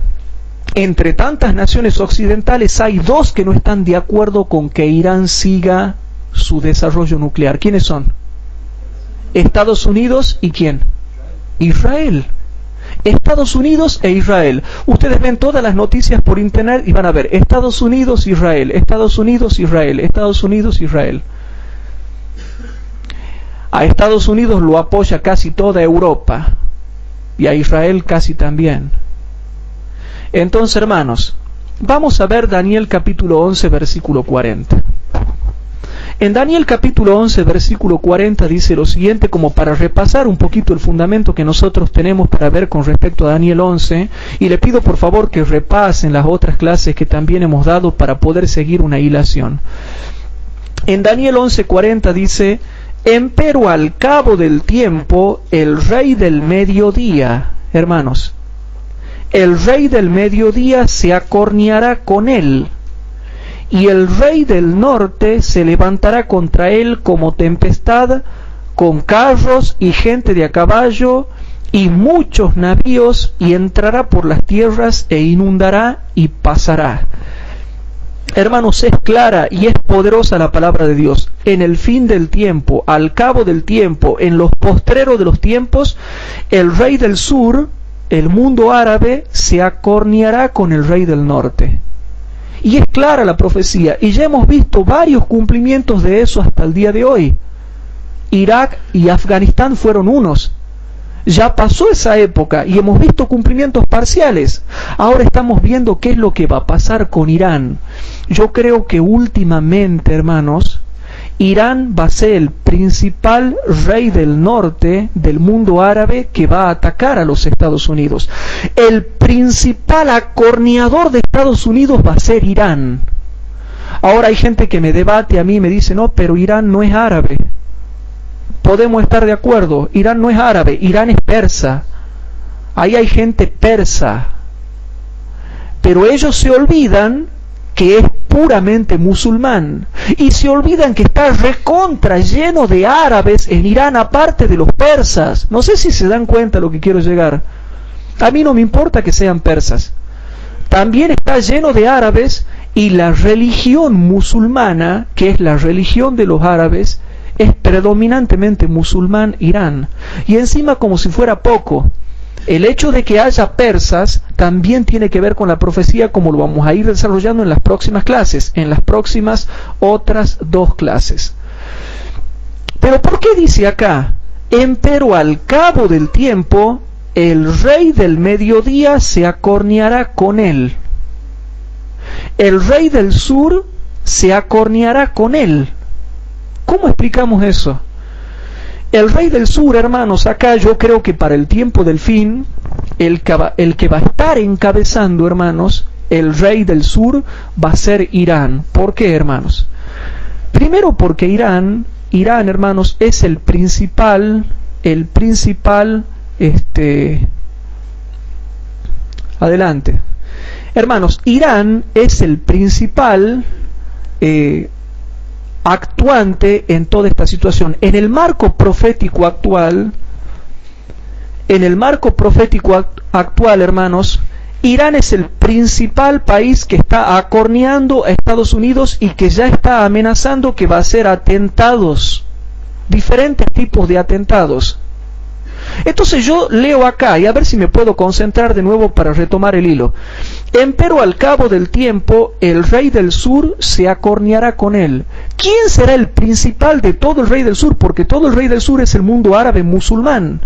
entre tantas naciones occidentales, hay dos que no están de acuerdo con que Irán siga su desarrollo nuclear. ¿Quiénes son? Estados Unidos y ¿quién? Israel. Estados Unidos e Israel. Ustedes ven todas las noticias por internet y van a ver Estados Unidos, Israel, Estados Unidos, Israel, Estados Unidos, Israel. A Estados Unidos lo apoya casi toda Europa y a Israel casi también. Entonces, hermanos, vamos a ver Daniel capítulo 11, versículo 40. En Daniel capítulo 11, versículo 40 dice lo siguiente, como para repasar un poquito el fundamento que nosotros tenemos para ver con respecto a Daniel 11, y le pido por favor que repasen las otras clases que también hemos dado para poder seguir una hilación. En Daniel 11, 40 dice, empero al cabo del tiempo, el rey del mediodía, hermanos, el rey del mediodía se acorneará con él, y el rey del norte se levantará contra él como tempestad, con carros y gente de a caballo y muchos navíos, y entrará por las tierras e inundará y pasará. Hermanos, es clara y es poderosa la palabra de Dios. En el fin del tiempo, al cabo del tiempo, en los postreros de los tiempos, el rey del sur, el mundo árabe, se acorneará con el rey del norte. Y es clara la profecía, y ya hemos visto varios cumplimientos de eso hasta el día de hoy. Irak y Afganistán fueron unos. Ya pasó esa época y hemos visto cumplimientos parciales. Ahora estamos viendo qué es lo que va a pasar con Irán. Yo creo que últimamente, hermanos, Irán va a ser el principal rey del norte del mundo árabe que va a atacar a los Estados Unidos. El principal acorneador de Estados Unidos va a ser Irán. Ahora hay gente que me debate a mí y me dice, no, pero Irán no es árabe. Podemos estar de acuerdo, Irán no es árabe, Irán es persa. Ahí hay gente persa. Pero ellos se olvidan que es puramente musulmán, y se olvidan que está recontra lleno de árabes en Irán, aparte de los persas. No sé si se dan cuenta a lo que quiero llegar. A mí no me importa que sean persas. También está lleno de árabes, y la religión musulmana, que es la religión de los árabes, es predominantemente musulmán Irán. Y encima, como si fuera poco, el hecho de que haya persas también tiene que ver con la profecía, como lo vamos a ir desarrollando en las próximas clases, en las próximas otras dos clases. Pero ¿por qué dice acá? Empero al cabo del tiempo, el rey del mediodía se acorneará con él. El rey del sur se acorneará con él. ¿Cómo explicamos eso? El rey del sur, hermanos, acá yo creo que para el tiempo del fin, el que va a estar encabezando, hermanos, el rey del sur va a ser Irán. ¿Por qué, hermanos? Primero porque Irán, hermanos, es el principal, adelante. Hermanos, Irán es el principal actuante en toda esta situación. En el marco profético actual, hermanos, Irán es el principal país que está acorneando a Estados Unidos y que ya está amenazando que va a hacer atentados, diferentes tipos de atentados. Entonces yo leo acá y a ver si me puedo concentrar de nuevo para retomar el hilo. Empero al cabo del tiempo, el rey del sur se acorneará con él. ¿Quién será el principal de todo el rey del sur? Porque todo el rey del sur es el mundo árabe musulmán.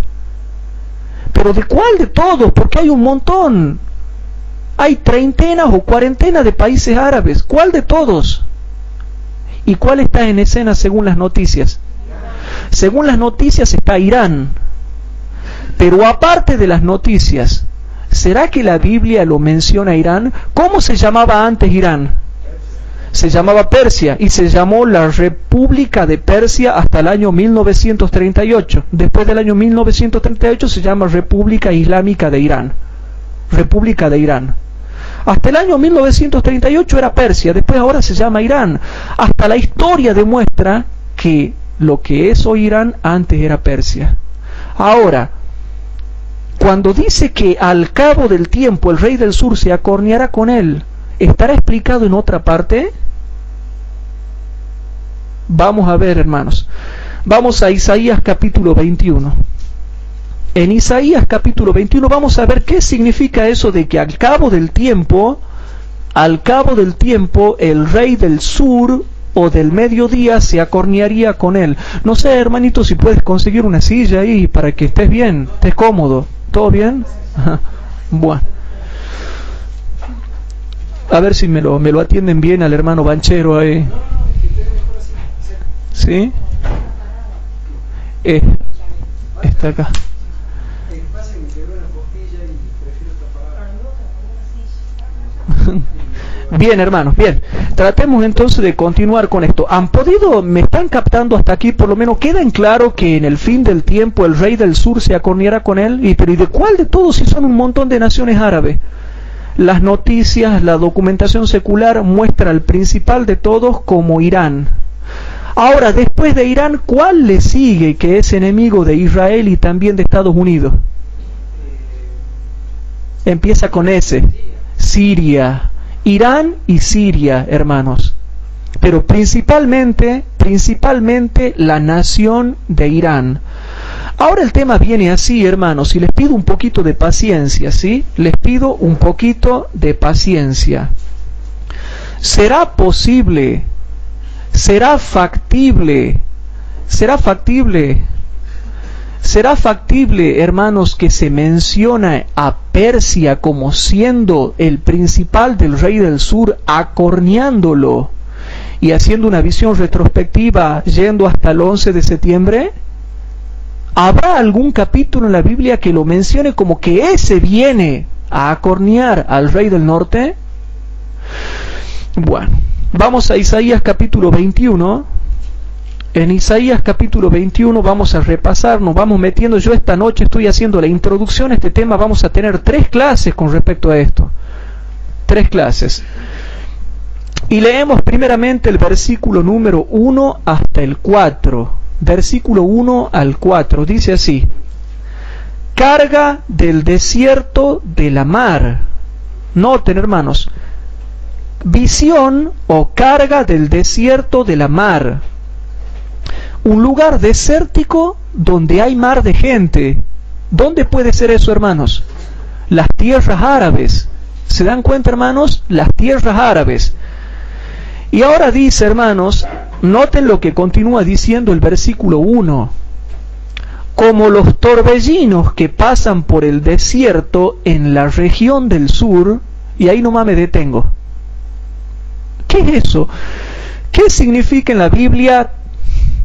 ¿Pero de cuál de todos? Porque hay un montón. Hay treintenas o cuarentenas de países árabes. ¿Cuál de todos? ¿Y cuál está en escena según las noticias? Según las noticias está Irán. Pero aparte de las noticias, ¿será que la Biblia lo menciona Irán? ¿Cómo se llamaba antes Irán? Se llamaba Persia y se llamó la República de Persia hasta el año 1938. Después del año 1938 se llama República Islámica de Irán. República de Irán. Hasta el año 1938 era Persia, después ahora se llama Irán. Hasta la historia demuestra que lo que es hoy Irán antes era Persia. Ahora, cuando dice que al cabo del tiempo el rey del sur se acorneará con él, ¿estará explicado en otra parte? Vamos a ver, hermanos. Vamos a Isaías capítulo 21. En Isaías capítulo 21 vamos a ver qué significa eso de que al cabo del tiempo, el rey del sur o del mediodía se acornearía con él. No sé, hermanito, si puedes conseguir una silla ahí para que estés bien, estés cómodo. ¿Todo bien? Bueno. A ver si me lo atienden bien al hermano Banchero ahí. ¿Sí? Está acá. Bien, hermanos, bien. Tratemos entonces de continuar con esto. ¿Han podido, me están captando hasta aquí? Por lo menos queda en claro que en el fin del tiempo el rey del sur se acorneará con él. ¿Y de cuál de todos? Si son un montón de naciones árabes. Las noticias, la documentación secular muestra al principal de todos como Irán. Ahora, después de Irán, ¿cuál le sigue que es enemigo de Israel y también de Estados Unidos? Empieza con S. Siria. Irán y Siria, hermanos. Pero principalmente la nación de Irán. Ahora el tema viene así, hermanos, y les pido un poquito de paciencia, ¿sí? Les pido un poquito de paciencia. ¿Será posible? ¿Será factible? ¿Será factible? ¿Será factible, hermanos, que se menciona a Persia como siendo el principal del rey del sur, acorneándolo y haciendo una visión retrospectiva yendo hasta el 11 de septiembre? ¿Habrá algún capítulo en la Biblia que lo mencione como que ese viene a acornear al rey del norte? Bueno, vamos a Isaías capítulo 21. En Isaías capítulo 21 vamos a repasar, nos vamos metiendo. Yo esta noche estoy haciendo la introducción a este tema. Vamos a tener 3 clases con respecto a esto. 3 clases. Y leemos primeramente el versículo número 1 hasta el 4. Versículo 1 al 4. Dice así: carga del desierto de la mar. Noten, hermanos. Visión o carga del desierto de la mar. Un lugar desértico donde hay mar de gente. ¿Dónde puede ser eso, hermanos? Las tierras árabes. ¿Se dan cuenta, hermanos? Las tierras árabes. Y ahora dice, hermanos, noten lo que continúa diciendo el versículo 1. Como los torbellinos que pasan por el desierto en la región del sur. Y ahí nomás me detengo. ¿Qué es eso? ¿Qué significa en la Biblia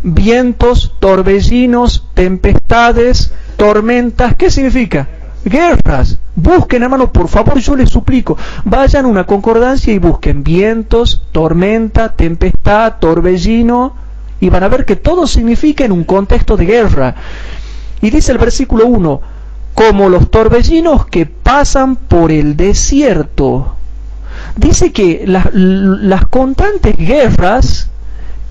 vientos, torbellinos, tempestades, tormentas? ¿Qué significa? Guerras. Busquen, hermano, por favor, yo les suplico, vayan a una concordancia y busquen vientos, tormenta, tempestad, torbellino, y van a ver que todo significa en un contexto de guerra. Y dice el versículo 1, como los torbellinos que pasan por el desierto. Dice que las constantes guerras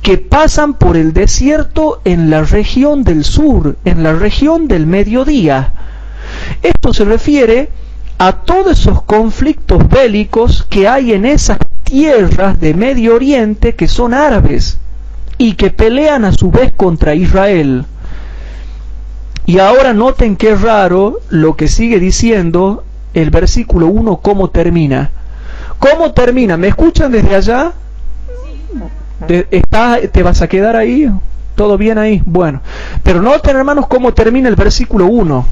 que pasan por el desierto en la región del sur, en la región del mediodía. Esto se refiere a todos esos conflictos bélicos que hay en esas tierras de Medio Oriente que son árabes y que pelean a su vez contra Israel. Y ahora noten qué raro lo que sigue diciendo el versículo 1, cómo termina. ¿Cómo termina? ¿Me escuchan desde allá? ¿Te vas a quedar ahí? ¿Todo bien ahí? Bueno. Pero noten, hermanos, cómo termina el versículo 1.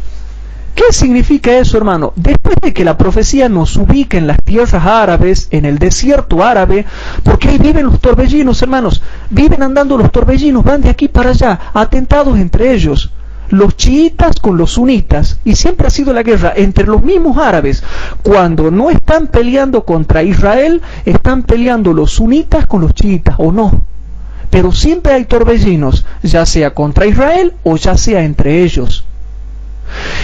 ¿Qué significa eso, hermano? Después de que la profecía nos ubica en las tierras árabes, en el desierto árabe, porque ahí viven los torbellinos, hermanos, viven andando los torbellinos, van de aquí para allá, atentados entre ellos, los chiitas con los sunitas, y siempre ha sido la guerra entre los mismos árabes. Cuando no están peleando contra Israel, están peleando los sunitas con los chiitas, ¿o no? Pero siempre hay torbellinos, ya sea contra Israel o ya sea entre ellos.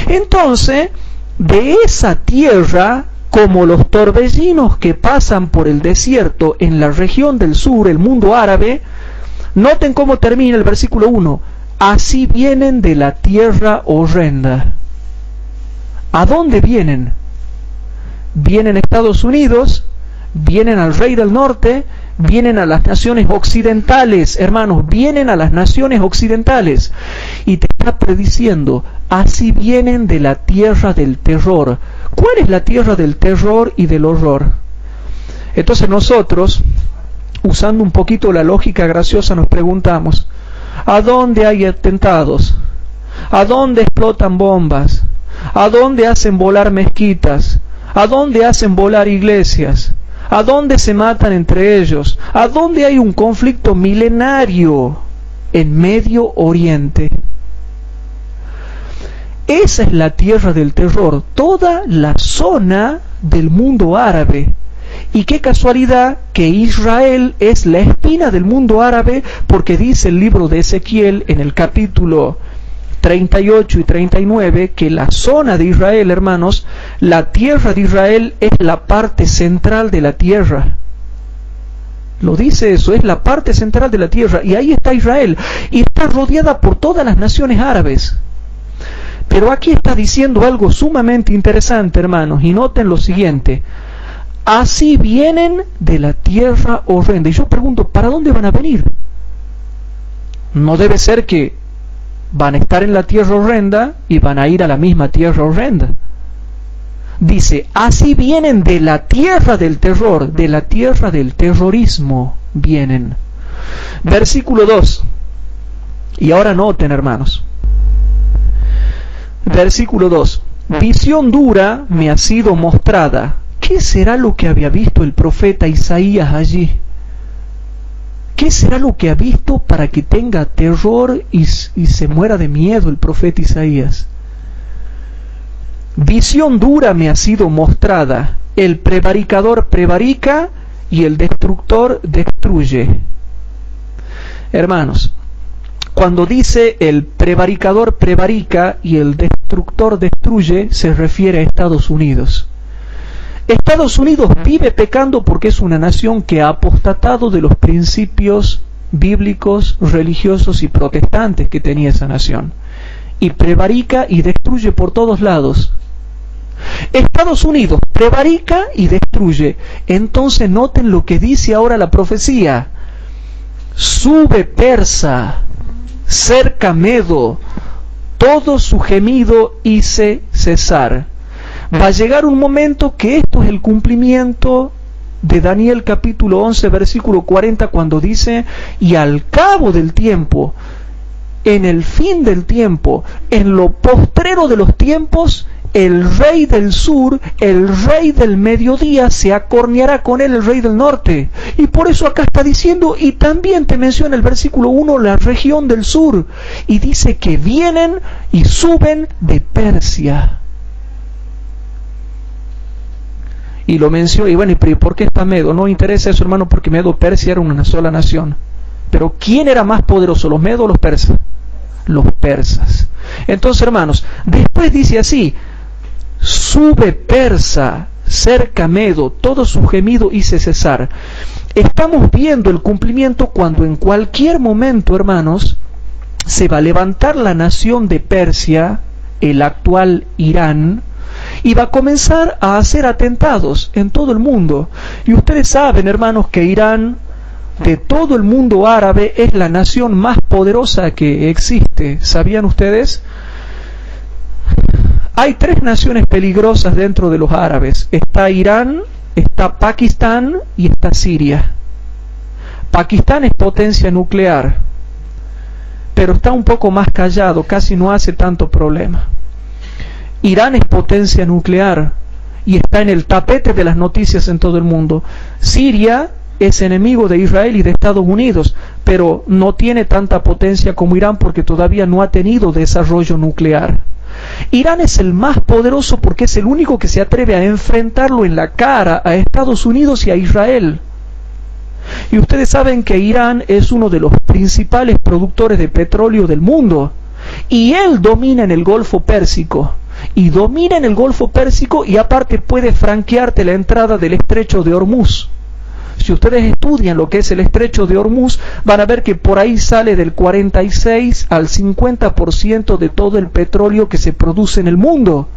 Entonces, de esa tierra, como los torbellinos que pasan por el desierto en la región del sur, el mundo árabe, noten cómo termina el versículo 1. Así vienen de la tierra horrenda. ¿A dónde vienen? Vienen a Estados Unidos, vienen al rey del norte, vienen a las naciones occidentales, hermanos, vienen a las naciones occidentales. Y te está prediciendo, así vienen de la tierra del terror. ¿Cuál es la tierra del terror y del horror? Entonces nosotros, usando un poquito la lógica graciosa, nos preguntamos, ¿a dónde hay atentados? ¿A dónde explotan bombas? ¿A dónde hacen volar mezquitas? ¿A dónde hacen volar iglesias? ¿A dónde se matan entre ellos? ¿A dónde hay un conflicto milenario? En Medio Oriente. Esa es la tierra del terror, toda la zona del mundo árabe. Y qué casualidad que Israel es la espina del mundo árabe, porque dice el libro de Ezequiel en el capítulo 38 y 39 que la zona de Israel, hermanos, la tierra de Israel es la parte central de la tierra. Lo dice eso, es la parte central de la tierra, y ahí está Israel, y está rodeada por todas las naciones árabes. Pero aquí está diciendo algo sumamente interesante, hermanos, y noten lo siguiente: así vienen de la tierra horrenda. Y yo pregunto, ¿para dónde van a venir? No debe ser que van a estar en la tierra horrenda y van a ir a la misma tierra horrenda. Dice, así vienen de la tierra del terror, de la tierra del terrorismo vienen. Versículo 2. Y ahora noten, hermanos. Versículo 2. Visión dura me ha sido mostrada. ¿Qué será lo que había visto el profeta Isaías allí? ¿Qué será lo que ha visto para que tenga terror y se muera de miedo el profeta Isaías? Visión dura me ha sido mostrada. El prevaricador prevarica y el destructor destruye. Hermanos, cuando dice el prevaricador prevarica y el destructor destruye, se refiere a Estados Unidos. Estados Unidos vive pecando porque es una nación que ha apostatado de los principios bíblicos, religiosos y protestantes que tenía esa nación. Y prevarica y destruye por todos lados. Estados Unidos prevarica y destruye. Entonces noten lo que dice ahora la profecía. Sube Persa, cerca Medo, todo su gemido hice cesar. Va a llegar un momento que esto es el cumplimiento de Daniel capítulo 11 versículo 40, cuando dice, y al cabo del tiempo, en el fin del tiempo, en lo postrero de los tiempos, el rey del sur, el rey del mediodía, se acorneará con él el rey del norte. Y por eso acá está diciendo, y también te menciona el versículo 1, la región del sur, y dice que vienen y suben de Persia. Y lo menciona, y bueno, ¿y por qué está Medo? No interesa eso, hermano, porque Medo Persia era una sola nación. Pero ¿quién era más poderoso, los medos o los persas? Los persas. Entonces, hermanos, después dice así, sube Persa, cerca Medo, todo su gemido hice cesar. Estamos viendo el cumplimiento cuando en cualquier momento, hermanos, se va a levantar la nación de Persia, el actual Irán, y va a comenzar a hacer atentados en todo el mundo. Y ustedes saben, hermanos, que Irán, de todo el mundo árabe, es la nación más poderosa que existe. ¿Sabían ustedes? Hay tres naciones peligrosas dentro de los árabes. Está Irán, está Pakistán y está Siria. Pakistán es potencia nuclear, pero está un poco más callado, casi no hace tanto problema. Irán es potencia nuclear y está en el tapete de las noticias en todo el mundo. Siria es enemigo de Israel y de Estados Unidos, pero no tiene tanta potencia como Irán porque todavía no ha tenido desarrollo nuclear. Irán es el más poderoso porque es el único que se atreve a enfrentarlo en la cara a Estados Unidos y a Israel. Y ustedes saben que Irán es uno de los principales productores de petróleo del mundo. Y él domina en el Golfo Pérsico. Y domina en el Golfo Pérsico y aparte puede franquearte la entrada del Estrecho de Hormuz. Si ustedes estudian lo que es el Estrecho de Hormuz, van a ver que por ahí sale del 46 al 50% de todo el petróleo que se produce en el mundo.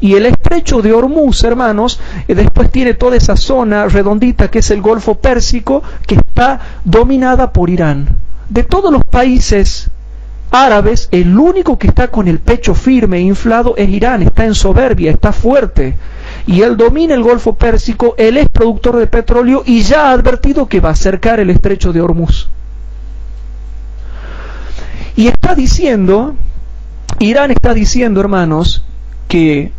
Y el Estrecho de Hormuz, hermanos, después tiene toda esa zona redondita que es el Golfo Pérsico, que está dominada por Irán. De todos los países árabes, el único que está con el pecho firme e inflado es Irán, está en soberbia, está fuerte. Y él domina el Golfo Pérsico, él es productor de petróleo y ya ha advertido que va a cercar el Estrecho de Hormuz. Y está diciendo, Irán está diciendo, hermanos, que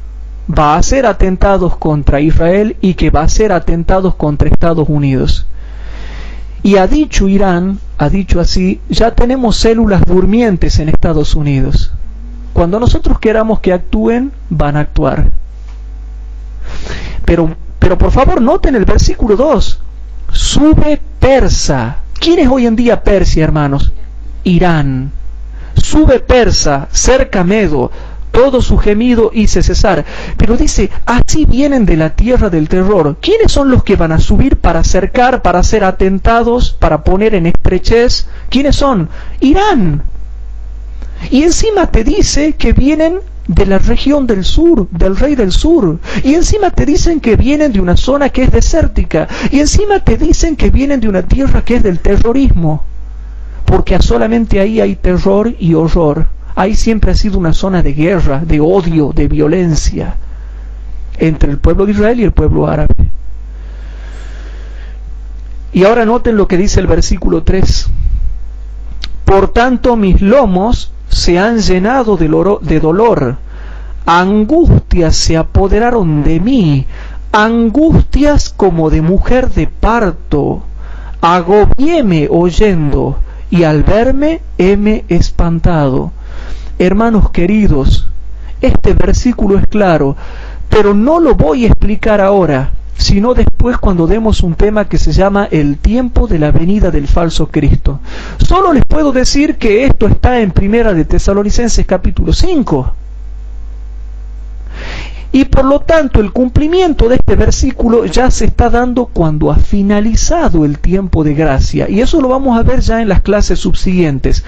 va a hacer atentados contra Israel y que va a hacer atentados contra Estados Unidos. Y ha dicho Irán, ha dicho así, ya tenemos células durmientes en Estados Unidos. Cuando nosotros queramos que actúen, van a actuar. Pero por favor noten el versículo 2. Sube Persa. ¿Quién es hoy en día Persia, hermanos? Irán. Sube Persa, cerca Medo, todo su gemido hice cesar. Pero dice, así vienen de la tierra del terror. ¿Quiénes son los que van a subir para cercar, para hacer atentados, para poner en estrechez? ¿Quiénes son? Irán. Y encima te dice que vienen de la región del sur, del rey del sur. Y encima te dicen que vienen de una zona que es desértica. Y encima te dicen que vienen de una tierra que es del terrorismo. Porque solamente ahí hay terror y horror. Ahí siempre ha sido una zona de guerra, de odio, de violencia entre el pueblo de Israel y el pueblo árabe. Y ahora noten lo que dice el versículo 3. Por tanto mis lomos se han llenado de dolor, angustias se apoderaron de mí, angustias como de mujer de parto, agobiéme oyendo, y al verme heme espantado. Hermanos queridos, este versículo es claro, pero no lo voy a explicar ahora, sino después cuando demos un tema que se llama el tiempo de la venida del falso Cristo. Solo les puedo decir que esto está en Primera de Tesalonicenses capítulo 5. Y por lo tanto el cumplimiento de este versículo ya se está dando cuando ha finalizado el tiempo de gracia. Y eso lo vamos a ver ya en las clases subsiguientes.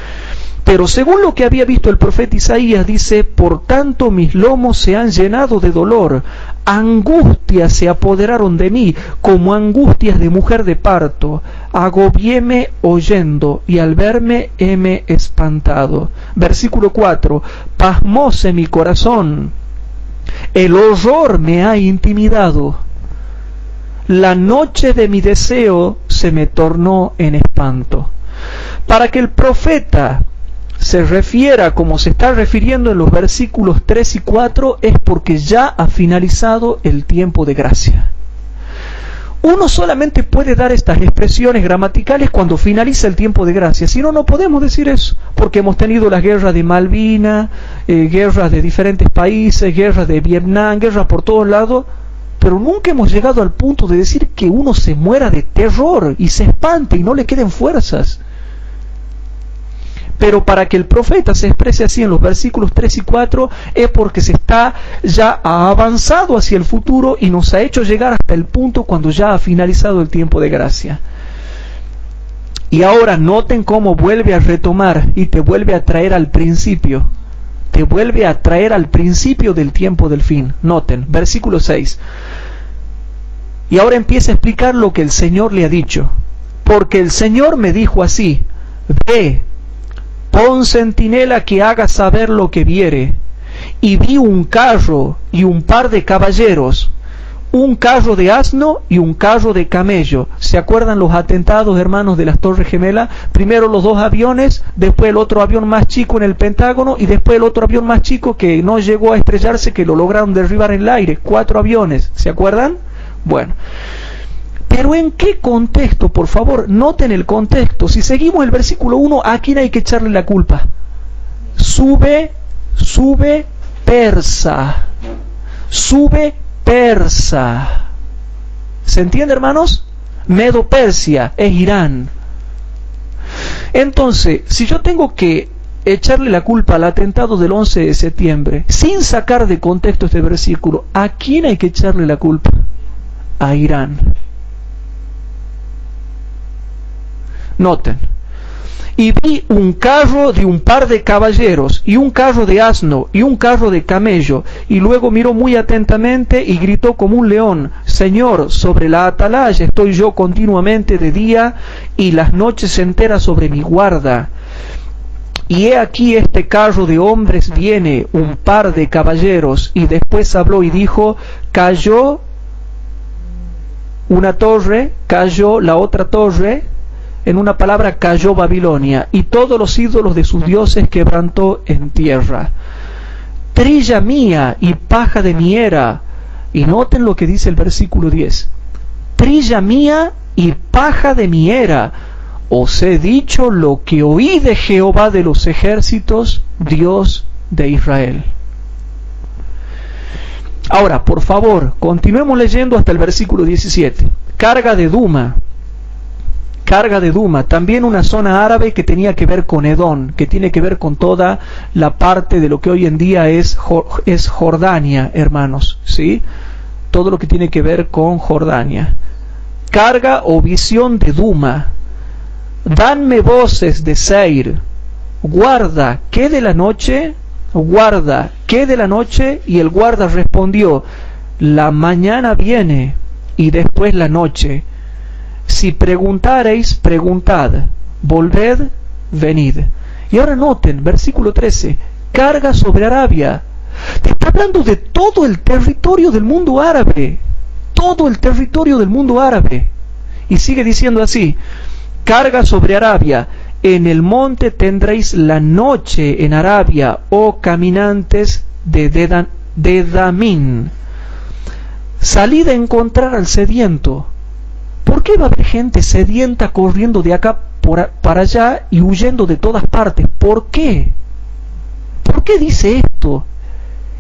Pero según lo que había visto el profeta Isaías, dice, por tanto mis lomos se han llenado de dolor, angustias se apoderaron de mí, como angustias de mujer de parto, agobiéme oyendo, y al verme heme espantado. Versículo 4, pasmóse mi corazón, el horror me ha intimidado, la noche de mi deseo se me tornó en espanto. Para que el profeta se refiera como se está refiriendo en los versículos 3 y 4 es porque ya ha finalizado el tiempo de gracia. Uno solamente puede dar estas expresiones gramaticales cuando finaliza el tiempo de gracia, si no, no podemos decir eso, porque hemos tenido las guerras de Malvinas, guerras de diferentes países, guerras de Vietnam, guerras por todos lados, pero nunca hemos llegado al punto de decir que uno se muera de terror y se espante y no le queden fuerzas. Pero para que el profeta se exprese así en los versículos 3 y 4 es porque se está ya avanzado hacia el futuro y nos ha hecho llegar hasta el punto cuando ya ha finalizado el tiempo de gracia. Y ahora noten cómo vuelve a retomar y te vuelve a traer al principio. Te vuelve a traer al principio del tiempo del fin. Noten, versículo 6. Y ahora empieza a explicar lo que el Señor le ha dicho. Porque el Señor me dijo así, ve, pon centinela que haga saber lo que viere. Y vi un carro y un par de caballeros. un carro de asno y un carro de camello. ¿Se acuerdan los atentados, hermanos, de las Torres Gemelas? Primero los 2 aviones, después el otro avión más chico en el Pentágono y después el otro avión más chico que no llegó a estrellarse, que lo lograron derribar en el aire. 4 aviones, ¿se acuerdan? Bueno, pero ¿en qué contexto? Por favor, noten el contexto. Si seguimos el versículo 1, ¿a quién hay que echarle la culpa? Sube Persa. Sube Persa. ¿Se entiende, hermanos? Medo-Persia es Irán. Entonces, si yo tengo que echarle la culpa al atentado del 11 de septiembre, sin sacar de contexto este versículo, ¿a quién hay que echarle la culpa? A Irán. Noten. Y vi un carro de un par de caballeros, y un carro de asno, y un carro de camello, y luego miró muy atentamente y gritó como un león: Señor, sobre la atalaya estoy yo continuamente de día, y las noches enteras sobre mi guarda. Y he aquí este carro de hombres viene, un par de caballeros. Y después habló y dijo: cayó una torre, cayó la otra torre. En una palabra, cayó Babilonia, y todos los ídolos de sus dioses quebrantó en tierra. Trilla mía y paja de mi era. Y noten lo que dice el versículo 10. Trilla mía y paja de mi era. Os he dicho lo que oí de Jehová de los ejércitos, Dios de Israel. Ahora, por favor, continuemos leyendo hasta el versículo 17. Carga de Duma. Carga de Duma, también una zona árabe que tenía que ver con Edom, que tiene que ver con toda la parte de lo que hoy en día es Jordania, hermanos, ¿sí? Todo lo que tiene que ver con Jordania. Carga o visión de Duma. Danme voces de Seir. Guarda, ¿qué de la noche? Guarda, ¿qué de la noche? Y el guarda respondió: la mañana viene y después la noche. Si preguntareis, preguntad. Volved, venid. Y ahora noten, versículo 13. Carga sobre Arabia. Te está hablando de todo el territorio del mundo árabe. Todo el territorio del mundo árabe. Y sigue diciendo así: carga sobre Arabia. En el monte tendréis la noche en Arabia, oh caminantes de Damín. Salid a encontrar al sediento. ¿Por qué va a haber gente sedienta corriendo de acá para allá y huyendo de todas partes? ¿Por qué? ¿Por qué dice esto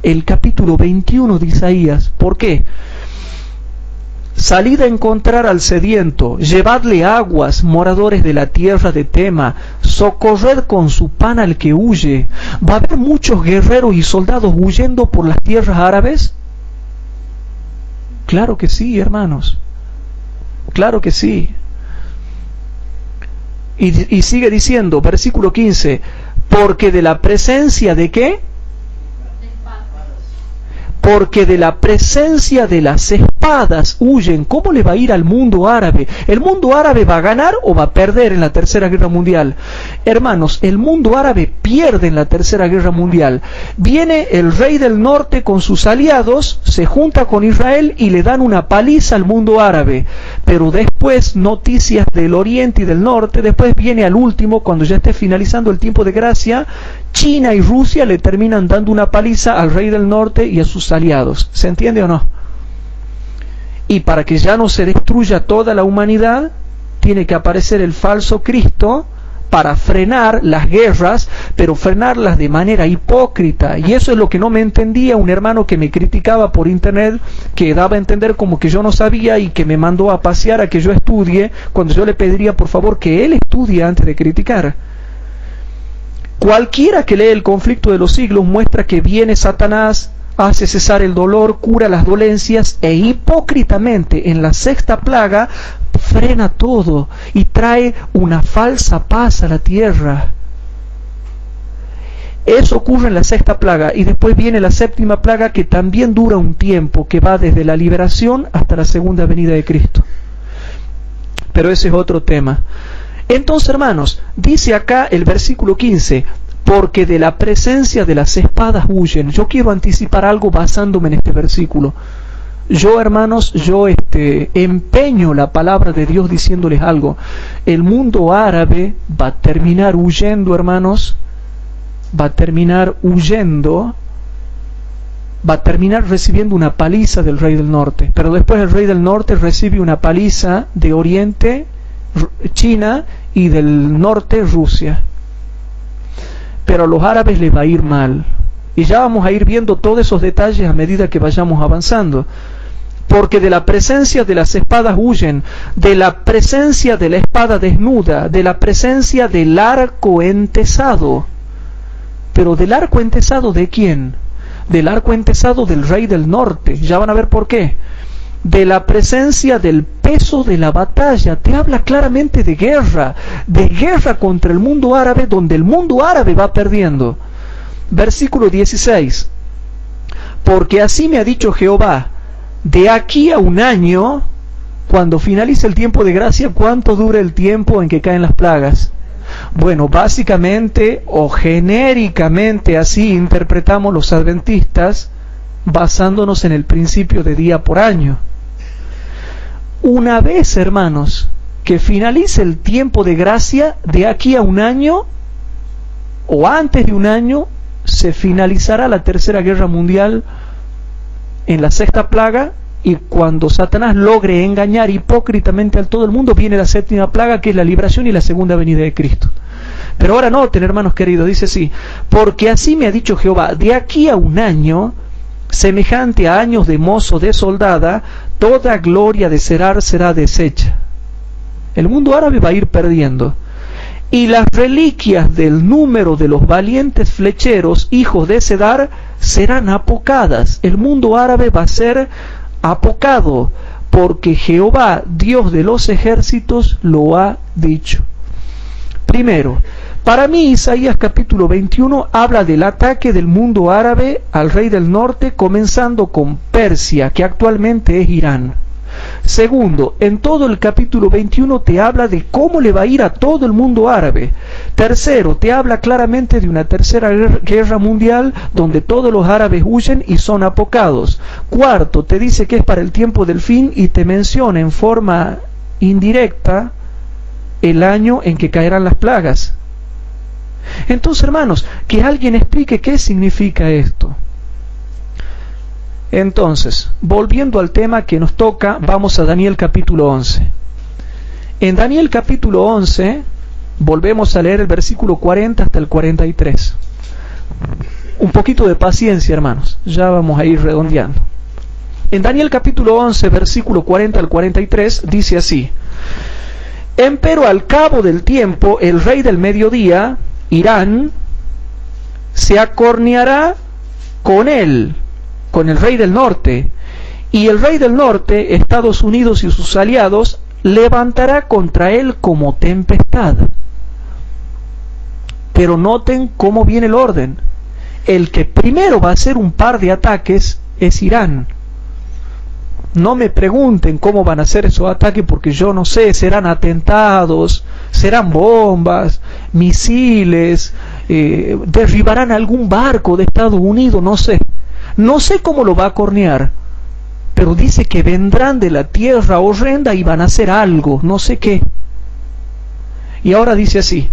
el capítulo 21 de Isaías? ¿Por qué? Salid a encontrar al sediento, llevadle aguas, moradores de la tierra de Tema, socorred con su pan al que huye. ¿Va a haber muchos guerreros y soldados huyendo por las tierras árabes? Claro que sí, hermanos. Claro que sí. Y sigue diciendo, versículo 15, porque de la presencia de ¿qué? Porque de la presencia de las espadas huyen. ¿Cómo le va a ir al mundo árabe? ¿El mundo árabe va a ganar o va a perder en la Tercera Guerra Mundial? Hermanos, el mundo árabe pierde en la Tercera Guerra Mundial. Viene el rey del norte con sus aliados, se junta con Israel y le dan una paliza al mundo árabe. Pero después, noticias del oriente y del norte, después viene al último, cuando ya esté finalizando el tiempo de gracia, China y Rusia le terminan dando una paliza al rey del norte y a sus aliados. ¿Se entiende o no? Y para que ya no se destruya toda la humanidad, tiene que aparecer el falso Cristo para frenar las guerras, pero frenarlas de manera hipócrita. Y eso es lo que no me entendía un hermano que me criticaba por internet, que daba a entender como que yo no sabía y que me mandó a pasear a que yo estudie, cuando yo le pediría por favor que él estudie antes de criticar. Cualquiera que lee el conflicto de los siglos muestra que viene Satanás, hace cesar el dolor, cura las dolencias e hipócritamente en la sexta plaga frena todo y trae una falsa paz a la tierra. Eso ocurre en la sexta plaga y después viene la séptima plaga, que también dura un tiempo, que va desde la liberación hasta la segunda venida de Cristo. Pero ese es otro tema. Entonces, hermanos, dice acá el versículo 15, porque de la presencia de las espadas huyen. Yo quiero anticipar algo basándome en este versículo. Yo, hermanos, empeño la palabra de Dios diciéndoles algo. El mundo árabe va a terminar huyendo, hermanos, va a terminar recibiendo una paliza del rey del norte. Pero después el rey del norte recibe una paliza de Oriente, China, y del norte, Rusia. Pero a los árabes les va a ir mal. Y ya vamos a ir viendo todos esos detalles a medida que vayamos avanzando. Porque de la presencia de las espadas huyen, de la presencia de la espada desnuda, de la presencia del arco entesado. Pero del arco entesado, ¿de quién? Del arco entesado del rey del norte. Ya van a ver por qué. De la presencia del peso de la batalla. Te habla claramente de guerra contra el mundo árabe, donde el mundo árabe va perdiendo. Versículo 16. Porque así me ha dicho Jehová, de aquí a un año, cuando finalice el tiempo de gracia, ¿cuánto dura el tiempo en que caen las plagas? Bueno, básicamente o genéricamente así interpretamos los adventistas, basándonos en el principio de día por año. Una vez, hermanos, que finalice el tiempo de gracia, de aquí a un año, o antes de un año, se finalizará la tercera guerra mundial en la sexta plaga, y cuando Satanás logre engañar hipócritamente a todo el mundo, viene la séptima plaga, que es la liberación y la segunda venida de Cristo. Pero ahora noten, hermanos queridos, dice así: porque así me ha dicho Jehová, de aquí a un año, semejante a años de mozo de soldada, toda gloria de Serar será deshecha. El mundo árabe va a ir perdiendo. Y las reliquias del número de los valientes flecheros, hijos de Cedar, serán apocadas. El mundo árabe va a ser apocado, porque Jehová, Dios de los ejércitos, lo ha dicho. Primero, para mí Isaías capítulo 21 habla del ataque del mundo árabe al rey del norte, comenzando con Persia, que actualmente es Irán. Segundo, en todo el capítulo 21 te habla de cómo le va a ir a todo el mundo árabe. Tercero, te habla claramente de una tercera guerra mundial donde todos los árabes huyen y son apocados. Cuarto, te dice que es para el tiempo del fin y te menciona en forma indirecta el año en que caerán las plagas. Entonces, hermanos, que alguien explique qué significa esto. Entonces, volviendo al tema que nos toca, vamos a Daniel capítulo 11. En Daniel capítulo 11, volvemos a leer el versículo 40 hasta el 43. Un poquito de paciencia, hermanos, ya vamos a ir redondeando. En Daniel capítulo 11, versículo 40 al 43, dice así: empero al cabo del tiempo, el rey del mediodía, Irán, se acorneará con él, con el rey del norte, y el rey del norte, Estados Unidos y sus aliados, levantará contra él como tempestad. Pero noten cómo viene el orden. El que primero va a hacer un par de ataques es Irán. No me pregunten cómo van a hacer esos ataques, porque yo no sé, serán atentados, serán bombas, misiles, derribarán algún barco de Estados Unidos, no sé. No sé cómo lo va a cornear, pero dice que vendrán de la tierra horrenda y van a hacer algo, no sé qué. Y ahora dice así: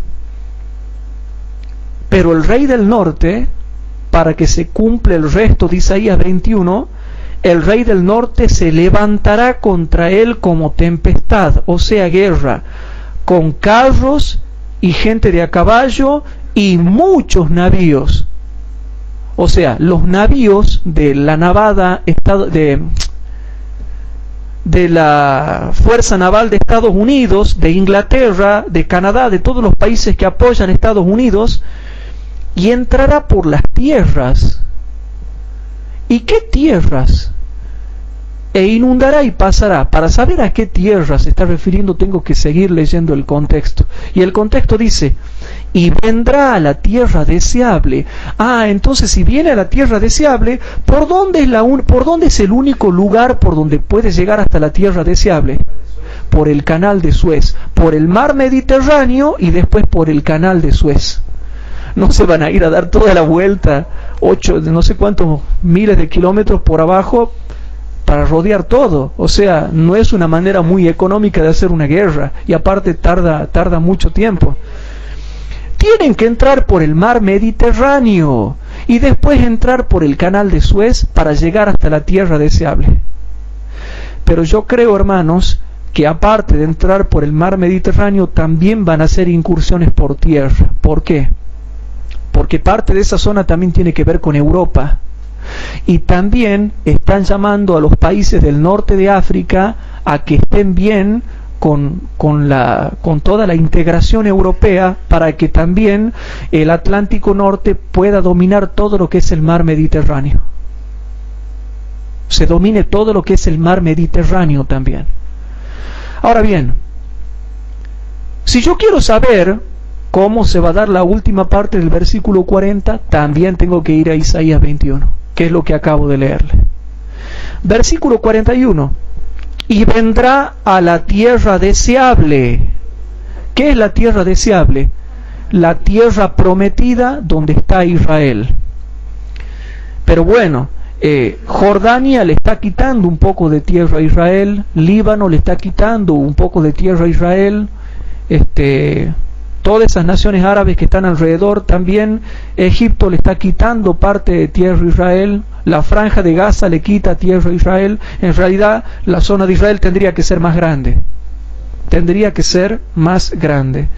pero el rey del norte, para que se cumpla el resto de Isaías 21, el rey del norte se levantará contra él como tempestad, o sea, guerra, con carros y gente de a caballo y muchos navíos. O sea, los navíos de la navada de la Fuerza Naval de Estados Unidos, de Inglaterra, de Canadá, de todos los países que apoyan a Estados Unidos, y entrará por las tierras. ¿Y qué tierras? E inundará y pasará. Para saber a qué tierra se está refiriendo, tengo que seguir leyendo el contexto. Y el contexto dice: y vendrá a la tierra deseable. Entonces si viene a la tierra deseable, ¿por dónde es el único lugar por donde puede llegar hasta la tierra deseable? Por el canal de Suez, por el mar Mediterráneo y después por el canal de Suez. No se van a ir a dar toda la vuelta, no sé cuántos miles de kilómetros por abajo, para rodear todo. O sea, no es una manera muy económica de hacer una guerra, y aparte tarda mucho tiempo. Tienen que entrar por el mar Mediterráneo y después entrar por el canal de Suez para llegar hasta la tierra deseable. Pero yo creo, hermanos, que aparte de entrar por el mar Mediterráneo, también van a hacer incursiones por tierra. ¿Por qué? Porque parte de esa zona también tiene que ver con Europa. Y también están llamando a los países del norte de África a que estén bien con toda la integración europea, para que también el Atlántico Norte pueda dominar todo lo que es el mar Mediterráneo. Se domine todo lo que es el mar Mediterráneo también. Ahora bien, si yo quiero saber cómo se va a dar la última parte del versículo 40, también tengo que ir a Isaías 21, que es lo que acabo de leerle. Versículo 41. Y vendrá a la tierra deseable. ¿Qué es la tierra deseable? La tierra prometida donde está Israel. Pero bueno, Jordania le está quitando un poco de tierra a Israel, Líbano le está quitando un poco de tierra a Israel, todas esas naciones árabes que están alrededor también. Egipto le está quitando parte de tierra a Israel, la franja de Gaza le quita tierra a Israel. En realidad la zona de Israel tendría que ser más grande,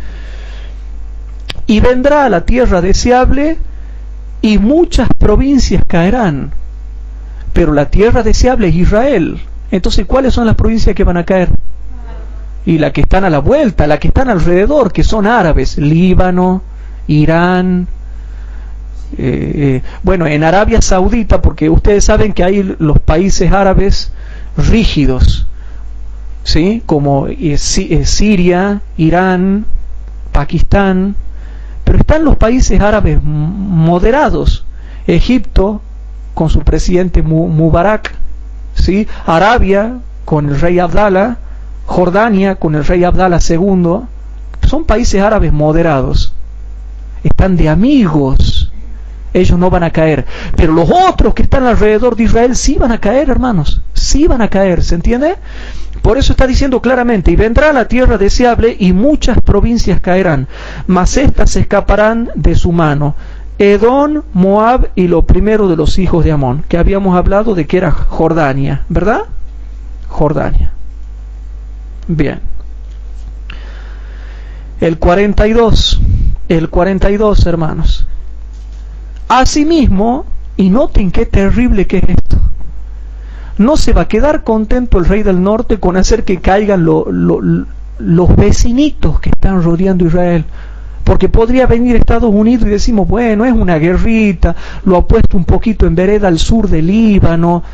y vendrá a la tierra deseable y muchas provincias caerán. Pero la tierra deseable es Israel. Entonces, ¿cuáles son las provincias que van a caer? Y las que están a la vuelta, las que están alrededor, que son árabes: Líbano, Irán, bueno, en Arabia Saudita, porque ustedes saben que hay los países árabes rígidos, ¿sí? Como Siria, Irán, Pakistán, pero están los países árabes moderados: Egipto con su presidente Mubarak, ¿sí? Arabia con el rey Abdalá, Jordania con el rey Abdalá II. Son países árabes moderados, están de amigos, ellos no van a caer. Pero los otros que están alrededor de Israel sí van a caer, hermanos, sí van a caer, ¿se entiende? Por eso está diciendo claramente: y vendrá la tierra deseable y muchas provincias caerán, mas éstas se escaparán de su mano. Edom, Moab y lo primero de los hijos de Amón, que habíamos hablado de que era Jordania, ¿verdad? Jordania. Bien. El 42, hermanos. Asimismo, y noten qué terrible que es esto, no se va a quedar contento el rey del norte con hacer que caigan los vecinitos que están rodeando Israel. Porque podría venir Estados Unidos y decimos, bueno, es una guerrita, lo ha puesto un poquito en vereda al sur del Líbano,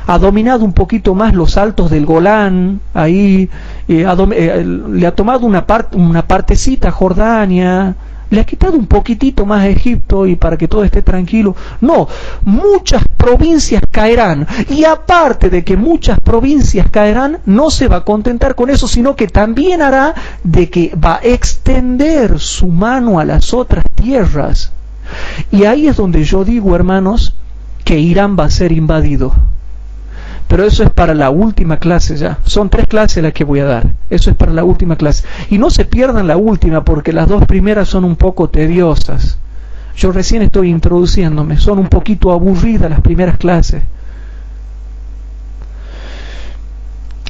ha dominado un poquito más los altos del Golán, ahí, le ha tomado una partecita a Jordania, le ha quitado un poquitito más a Egipto y para que todo esté tranquilo. No, muchas provincias caerán, y aparte de que muchas provincias caerán, no se va a contentar con eso, sino que también hará de que va a extender su mano a las otras tierras. Y ahí es donde yo digo, hermanos, que Irán va a ser invadido. Pero eso es para la última clase ya. Son 3 clases las que voy a dar. Eso es para la última clase. Y no se pierdan la última, porque las 2 primeras son un poco tediosas. Yo recién estoy introduciéndome. Son un poquito aburridas las primeras clases.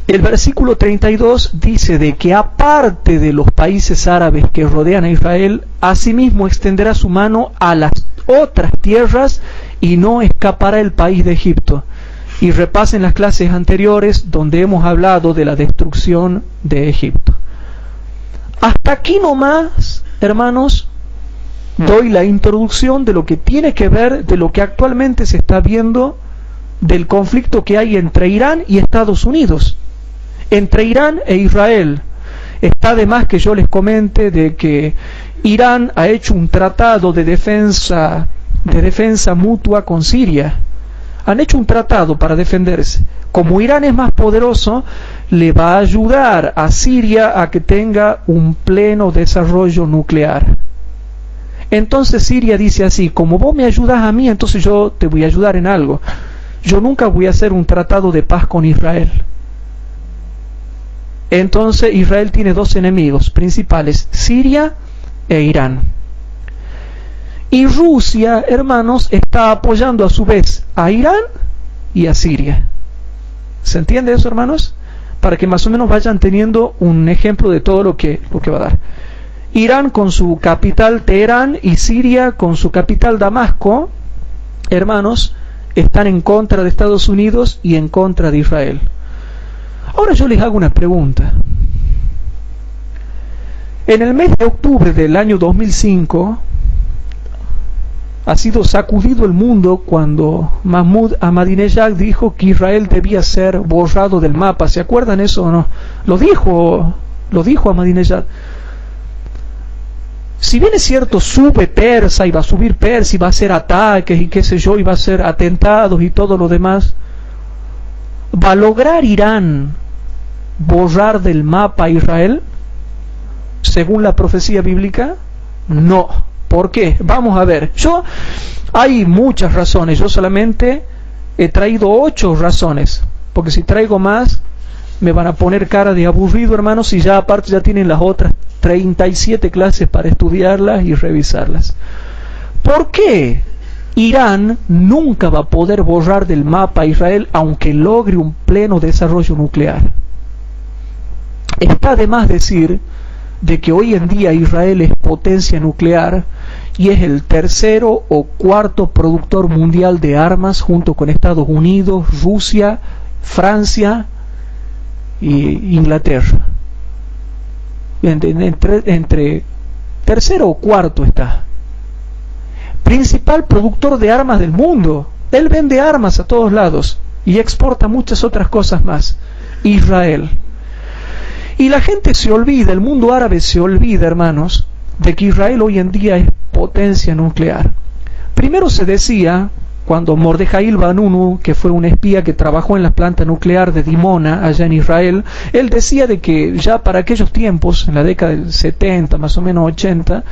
El versículo 32 dice de que aparte de los países árabes que rodean a Israel, asimismo extenderá su mano a las otras tierras y no escapará el país de Egipto. Y repasen las clases anteriores donde hemos hablado de la destrucción de Egipto. Hasta aquí nomás, hermanos, doy la introducción de lo que tiene que ver de lo que actualmente se está viendo del conflicto que hay entre Irán y Estados Unidos, entre Irán e Israel. Está de más que yo les comente de que Irán ha hecho un tratado de defensa mutua con Siria. Han hecho un tratado para defenderse. Como Irán es más poderoso, le va a ayudar a Siria a que tenga un pleno desarrollo nuclear. Entonces Siria dice así: como vos me ayudas a mí, entonces yo te voy a ayudar en algo. yo nunca voy a hacer un tratado de paz con Israel. Entonces Israel tiene dos enemigos principales, Siria e Irán. Y Rusia, hermanos, está apoyando a su vez a Irán y a Siria. ¿Se entiende eso, hermanos? Para que más o menos vayan teniendo un ejemplo de todo lo que va a dar. Irán con su capital Teherán y Siria con su capital Damasco, hermanos, están en contra de Estados Unidos y en contra de Israel. Ahora yo les hago una pregunta. En el mes de octubre del año 2005 ha sido sacudido el mundo cuando Mahmoud Ahmadinejad dijo que Israel debía ser borrado del mapa. ¿Se acuerdan eso o no? Lo dijo Ahmadinejad. Si bien es cierto, sube Persa y va a subir Persa y va a hacer ataques y qué sé yo, y va a hacer atentados y todo lo demás, ¿va a lograr Irán borrar del mapa a Israel? Según la profecía bíblica, no. ¿Por qué? Vamos a ver. Hay muchas razones. Yo solamente he traído 8 razones, porque si traigo más me van a poner cara de aburrido, hermanos, y ya aparte ya tienen las otras 37 clases para estudiarlas y revisarlas. ¿Por qué Irán nunca va a poder borrar del mapa a Israel aunque logre un pleno desarrollo nuclear? Está de más decir de que hoy en día Israel es potencia nuclear y es el tercero o cuarto productor mundial de armas junto con Estados Unidos, Rusia, Francia y Inglaterra. Entre tercero o cuarto está. Principal productor de armas del mundo. Él vende armas a todos lados y exporta muchas otras cosas más. Israel. Y la gente se olvida, el mundo árabe se olvida, hermanos, de que Israel hoy en día es potencia nuclear. Primero se decía, cuando Mordejai Vanunu, que fue un espía que trabajó en la planta nuclear de Dimona, allá en Israel, él decía de que ya para aquellos tiempos, en la década del 70, más o menos 80,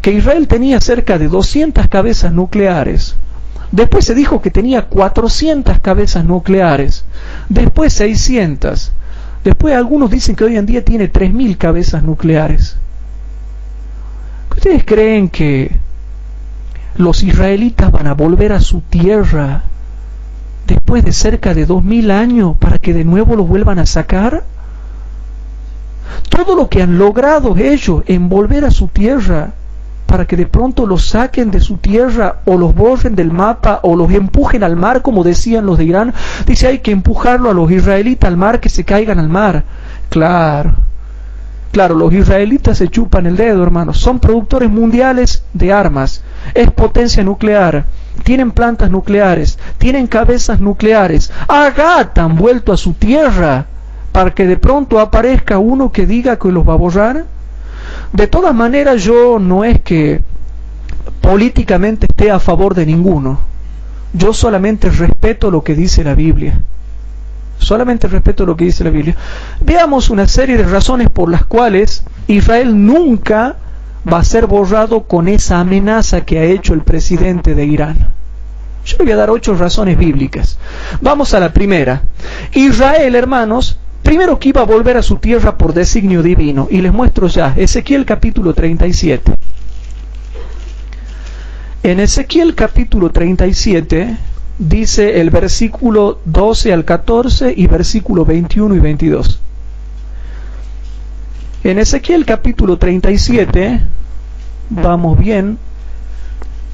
que Israel tenía cerca de 200 cabezas nucleares. Después se dijo que tenía 400 cabezas nucleares. Después 600. Después algunos dicen que hoy en día tiene 3.000 cabezas nucleares. ¿Ustedes creen que los israelitas van a volver a su tierra después de cerca de 2000 años para que de nuevo los vuelvan a sacar? Todo lo que han logrado ellos en volver a su tierra para que de pronto los saquen de su tierra o los borren del mapa o los empujen al mar, como decían los de Irán. Dice, hay que empujarlo a los israelitas al mar, que se caigan al mar. Claro, los israelitas se chupan el dedo, hermanos. Son productores mundiales de armas. Es potencia nuclear. Tienen plantas nucleares. Tienen cabezas nucleares. Han vuelto a su tierra para que de pronto aparezca uno que diga que los va a borrar. De todas maneras, yo no es que políticamente esté a favor de ninguno. Yo solamente respeto lo que dice la Biblia. Solamente respeto lo que dice la Biblia. Veamos una serie de razones por las cuales Israel nunca va a ser borrado con esa amenaza que ha hecho el presidente de Irán. Yo le voy a dar 8 razones bíblicas. Vamos a la primera. Israel, hermanos, primero que iba a volver a su tierra por designio divino. Y les muestro ya, Ezequiel capítulo 37. En Ezequiel capítulo 37 dice el versículo 12 al 14 y versículo 21 y 22. En Ezequiel capítulo 37, vamos bien,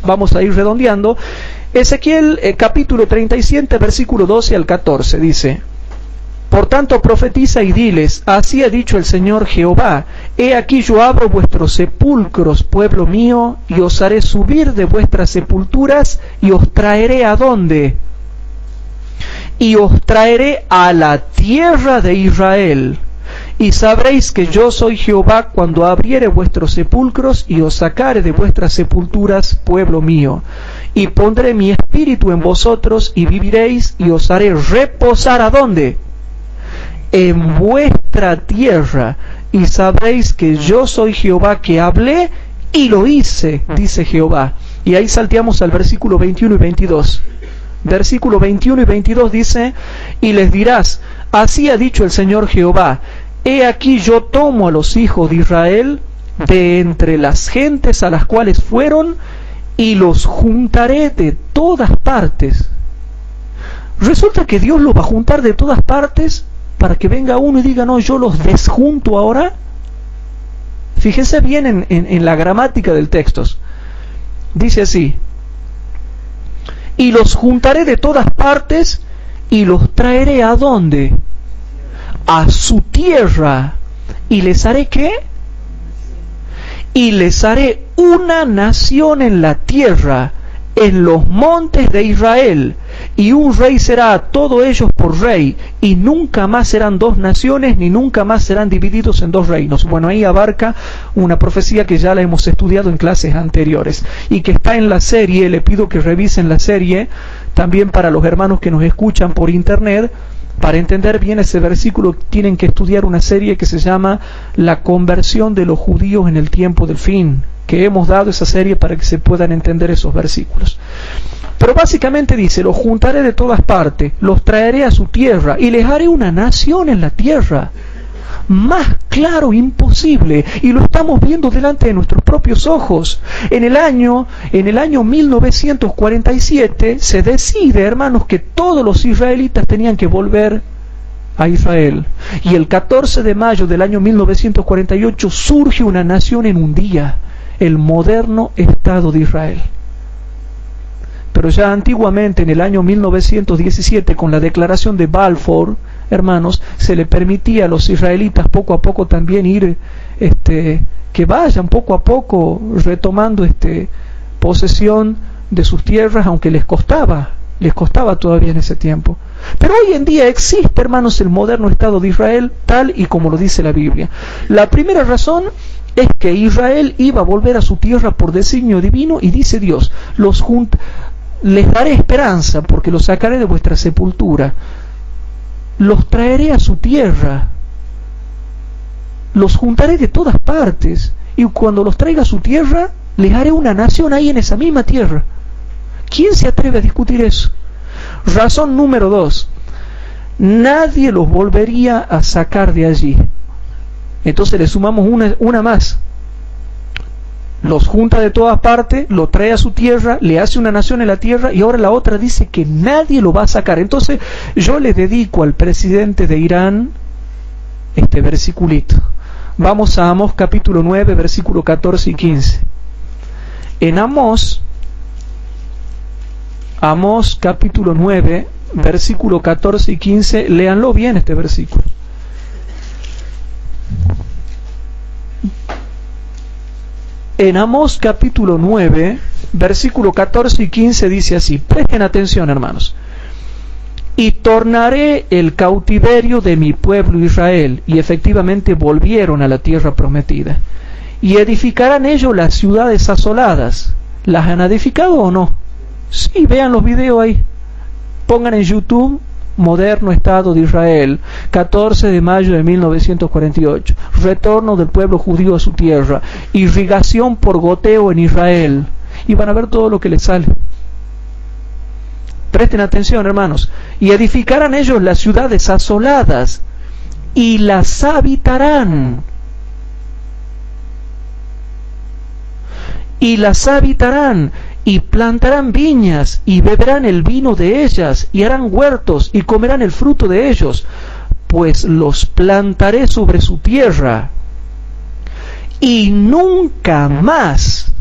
vamos a ir redondeando. Ezequiel capítulo 37, versículo 12 al 14 dice: Por tanto profetiza y diles, así ha dicho el Señor Jehová, he aquí yo abro vuestros sepulcros, pueblo mío, y os haré subir de vuestras sepulturas, y os traeré ¿a dónde? Y os traeré a la tierra de Israel, y sabréis que yo soy Jehová cuando abriere vuestros sepulcros, y os sacare de vuestras sepulturas, pueblo mío, y pondré mi espíritu en vosotros, y viviréis, y os haré reposar ¿a dónde? En vuestra tierra, y sabréis que yo soy Jehová que hablé y lo hice, dice Jehová. Y ahí salteamos al versículo 21 y 22. Versículos 21 y 22 dice: y les dirás, así ha dicho el Señor Jehová, he aquí yo tomo a los hijos de Israel de entre las gentes a las cuales fueron, y los juntaré de todas partes. Resulta que Dios los va a juntar de todas partes para que venga uno y diga, no, yo los desjunto ahora. Fíjense bien en la gramática del texto. Dice así: y los juntaré de todas partes y los traeré ¿a dónde? A su tierra. ¿Y les haré qué? Y les haré una nación en la tierra, en los montes de Israel, y un rey será a todos ellos por rey, y nunca más serán dos naciones, ni nunca más serán divididos en dos reinos. Bueno, ahí abarca una profecía que ya la hemos estudiado en clases anteriores, y que está en la serie. Le pido que revisen la serie, también para los hermanos que nos escuchan por internet. Para entender bien ese versículo tienen que estudiar una serie que se llama La conversión de los judíos en el tiempo del fin, que hemos dado esa serie para que se puedan entender esos versículos. Pero básicamente dice: los juntaré de todas partes, los traeré a su tierra y les haré una nación en la tierra. Más claro imposible, y lo estamos viendo delante de nuestros propios ojos. En el año 1947 se decide, hermanos, que todos los israelitas tenían que volver a Israel, y el 14 de mayo del año 1948 surge una nación en un día, el moderno Estado de Israel. Pero ya antiguamente, en el año 1917, con la declaración de Balfour, hermanos, se le permitía a los israelitas poco a poco también ir, que vayan poco a poco retomando posesión de sus tierras, aunque les costaba todavía en ese tiempo. Pero hoy en día existe, hermanos, el moderno Estado de Israel, tal y como lo dice la Biblia. La primera razón es que Israel iba a volver a su tierra por designio divino, y dice Dios: les daré esperanza, porque los sacaré de vuestra sepultura, los traeré a su tierra, los juntaré de todas partes, y cuando los traiga a su tierra, les haré una nación ahí en esa misma tierra. ¿Quién se atreve a discutir eso? Razón número 2: nadie los volvería a sacar de allí. Entonces le sumamos una más: los junta de todas partes, lo trae a su tierra, le hace una nación en la tierra, y ahora la otra dice que nadie lo va a sacar. Entonces yo le dedico al presidente de Irán este versiculito. Vamos a Amós capítulo 9, versículo 14 y 15. En Amós capítulo 9, versículo 14 y 15, léanlo bien este versículo. En Amós capítulo 9, versículo 14 y 15 dice así: presten atención, hermanos. Y tornaré el cautiverio de mi pueblo Israel. Y efectivamente volvieron a la tierra prometida. Y edificarán ellos las ciudades asoladas. ¿Las han edificado o no? Sí, vean los videos ahí. Pongan en YouTube Moderno Estado de Israel, 14 de mayo de 1948, retorno del pueblo judío a su tierra, irrigación por goteo en Israel, y van a ver todo lo que les sale. Presten atención, hermanos. Y edificarán ellos las ciudades asoladas y las habitarán. Y las habitarán, y plantarán viñas, y beberán el vino de ellas, y harán huertos, y comerán el fruto de ellos, pues los plantaré sobre su tierra, y nunca más.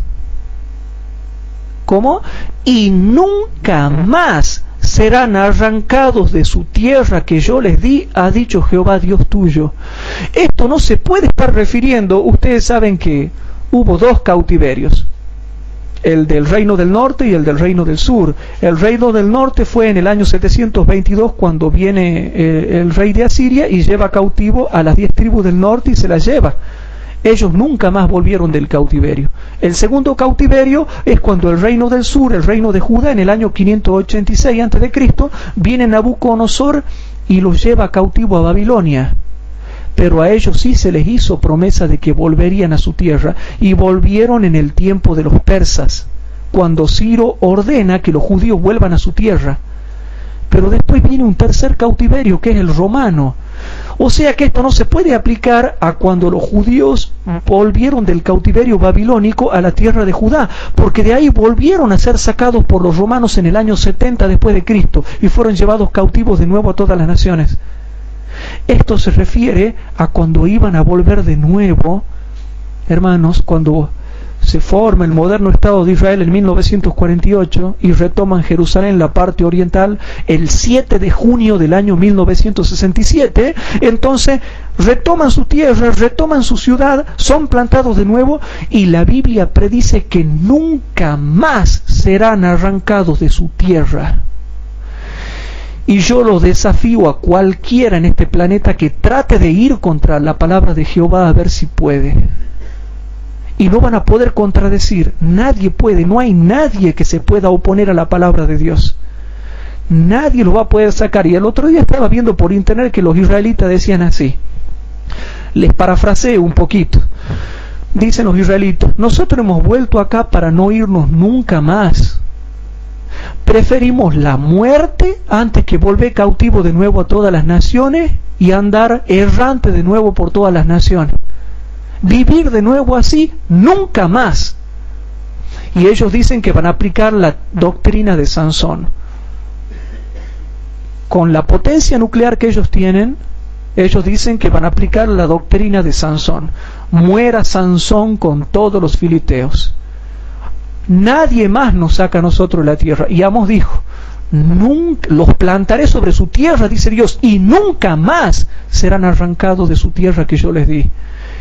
¿Cómo? Y nunca más serán arrancados de su tierra que yo les di, ha dicho Jehová Dios tuyo. Esto no se puede estar refiriendo. Ustedes saben que hubo dos cautiverios: el del reino del norte y el del reino del sur. El reino del norte fue en el año 722, cuando viene el rey de Asiria y lleva cautivo a las 10 tribus del norte y se las lleva. Ellos nunca más volvieron del cautiverio. El segundo cautiverio es cuando el reino del sur, el reino de Judá, en el año 586 a.C., viene Nabucodonosor y los lleva cautivo a Babilonia. Pero a ellos sí se les hizo promesa de que volverían a su tierra, y volvieron en el tiempo de los persas, cuando Ciro ordena que los judíos vuelvan a su tierra. pero después viene un tercer cautiverio, que es el romano. O sea que esto no se puede aplicar a cuando los judíos volvieron del cautiverio babilónico a la tierra de Judá, porque de ahí volvieron a ser sacados por los romanos en el año 70 después de Cristo y fueron llevados cautivos de nuevo a todas las naciones. Esto se refiere a cuando iban a volver de nuevo, hermanos, cuando se forma el moderno Estado de Israel en 1948 y retoman Jerusalén, la parte oriental, el 7 de junio del año 1967. Entonces retoman su tierra, retoman su ciudad, son plantados de nuevo, y la Biblia predice que nunca más serán arrancados de su tierra. Y yo lo desafío a cualquiera en este planeta que trate de ir contra la palabra de Jehová a ver si puede. Y no van a poder contradecir, nadie puede, no hay nadie que se pueda oponer a la palabra de Dios. Nadie lo va a poder sacar. Y el otro día estaba viendo por internet que los israelitas decían así, les parafraseo un poquito. Dicen los israelitas, nosotros hemos vuelto acá para no irnos nunca más. Preferimos la muerte antes que volver cautivo de nuevo a todas las naciones y andar errante de nuevo por todas las naciones. Vivir de nuevo así, nunca más. Y ellos dicen que van a aplicar la doctrina de Sansón. Con la potencia nuclear que ellos tienen, ellos dicen que van a aplicar la doctrina de Sansón. Muera Sansón con todos los filisteos. Nadie más nos saca a nosotros de la tierra. Y Amos dijo, nunca, los plantaré sobre su tierra, dice Dios, y nunca más serán arrancados de su tierra que yo les di.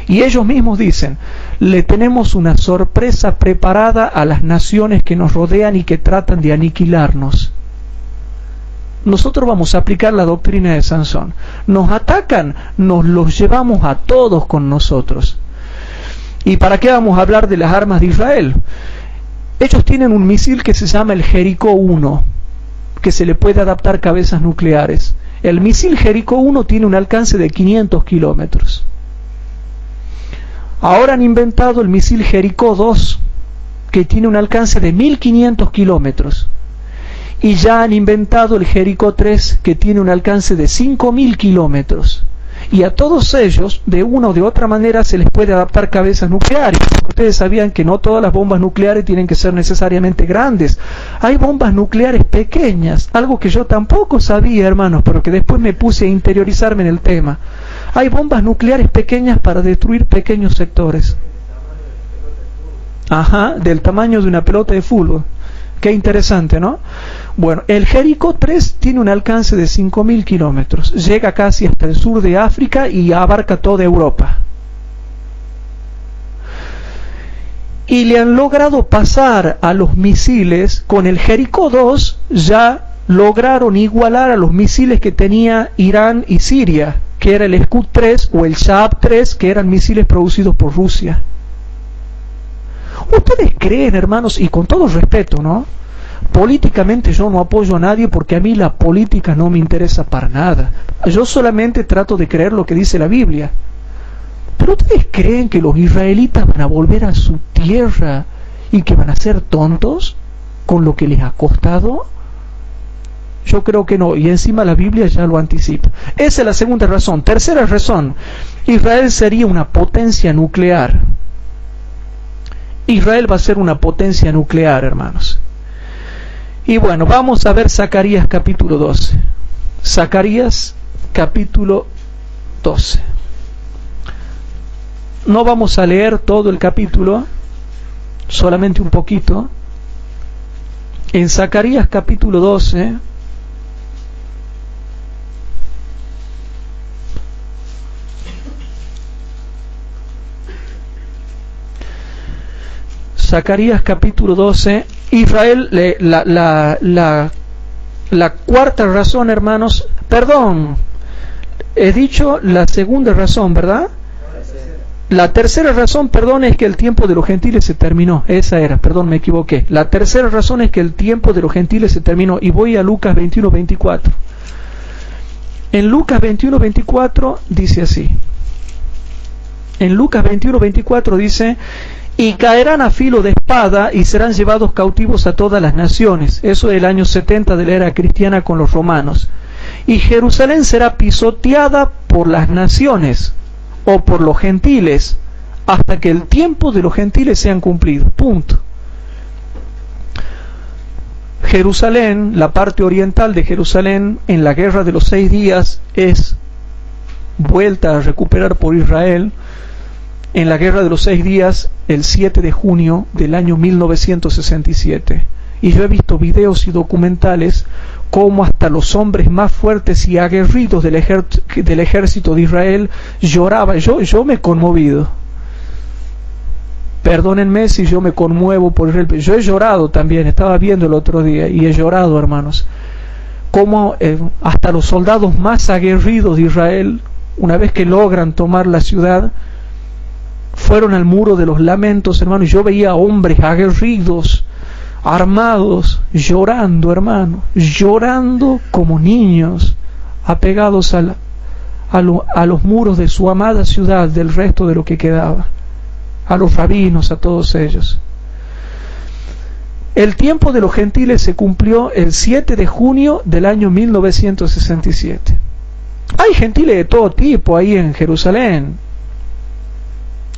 Y ellos mismos dicen, le tenemos una sorpresa preparada a las naciones que nos rodean y que tratan de aniquilarnos. Nosotros vamos a aplicar la doctrina de Sansón. Nos atacan, nos los llevamos a todos con nosotros. ¿Y para qué vamos a hablar de las armas de Israel? Ellos tienen un misil que se llama el Jericó 1, que se le puede adaptar cabezas nucleares. El misil Jericó 1 tiene un alcance de 500 kilómetros. Ahora han inventado el misil Jericó 2, que tiene un alcance de 1500 kilómetros. Y ya han inventado el Jericó 3, que tiene un alcance de 5000 kilómetros. Y a todos ellos, de una o de otra manera, se les puede adaptar cabezas nucleares. Ustedes sabían que no todas las bombas nucleares tienen que ser necesariamente grandes. Hay bombas nucleares pequeñas, algo que yo tampoco sabía, hermanos, pero que después me puse a interiorizarme en el tema. Hay bombas nucleares pequeñas para destruir pequeños sectores. Ajá, del tamaño de una pelota de fútbol. Qué interesante, ¿no? Bueno, el Jericó 3 tiene un alcance de 5000 kilómetros. Llega casi hasta el sur de África y abarca toda Europa. Y le han logrado pasar a los misiles, con el Jericó 2 ya lograron igualar a los misiles que tenía Irán y Siria, que era el Scud 3 o el Shahab 3, que eran misiles producidos por Rusia. ¿Ustedes creen, hermanos, y con todo respeto, ¿no? Políticamente yo no apoyo a nadie porque a mí la política no me interesa para nada. Yo solamente trato de creer lo que dice la Biblia. ¿Pero ustedes creen que los israelitas van a volver a su tierra y que van a ser tontos con lo que les ha costado? Yo creo que no, y encima la Biblia ya lo anticipa. Esa es la segunda razón. Tercera razón, Israel sería una potencia nuclear. Israel va a ser una potencia nuclear, hermanos. Y bueno, vamos a ver Zacarías capítulo 12. Zacarías capítulo 12. No vamos a leer todo el capítulo, solamente un poquito. En Zacarías capítulo 12, Zacarías capítulo 12, Israel, la cuarta razón, hermanos, perdón, he dicho la segunda razón, ¿verdad? La tercera razón, perdón, es que el tiempo de los gentiles se terminó. Esa era, perdón, me equivoqué. La tercera razón es que el tiempo de los gentiles se terminó. Y voy a Lucas 21:24. En Lucas 21:24 dice así. En Lucas 21:24 dice: y caerán a filo de espada y serán llevados cautivos a todas las naciones. Eso es el año 70 de la era cristiana con los romanos. Y Jerusalén será pisoteada por las naciones o por los gentiles hasta que el tiempo de los gentiles sean cumplido. Punto. Jerusalén, la parte oriental de Jerusalén, en la guerra de los 6 días es vuelta a recuperar por Israel en la guerra de los 6 días el 7 de junio del año 1967. Y yo he visto videos y documentales como hasta los hombres más fuertes y aguerridos del ejército de Israel lloraban. Yo me he conmovido. Perdónenme si yo me conmuevo por Israel. Yo he llorado también, estaba viendo el otro día y he llorado, hermanos. Como hasta los soldados más aguerridos de Israel, una vez que logran tomar la ciudad, fueron al muro de los lamentos, hermanos. Yo veía hombres aguerridos, armados, llorando, hermano, llorando como niños, apegados a los muros de su amada ciudad, del resto de lo que quedaba, a los rabinos, a todos ellos. El tiempo de los gentiles se cumplió el 7 de junio del año 1967. Hay gentiles de todo tipo ahí en Jerusalén.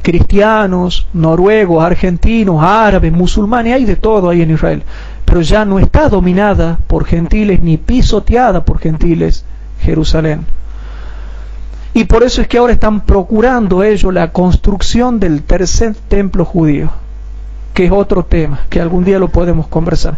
Cristianos, noruegos, argentinos, árabes, musulmanes, hay de todo ahí en Israel. Pero ya no está dominada por gentiles ni pisoteada por gentiles Jerusalén. Y por eso es que ahora están procurando ellos la construcción del tercer templo judío, que es otro tema, que algún día lo podemos conversar.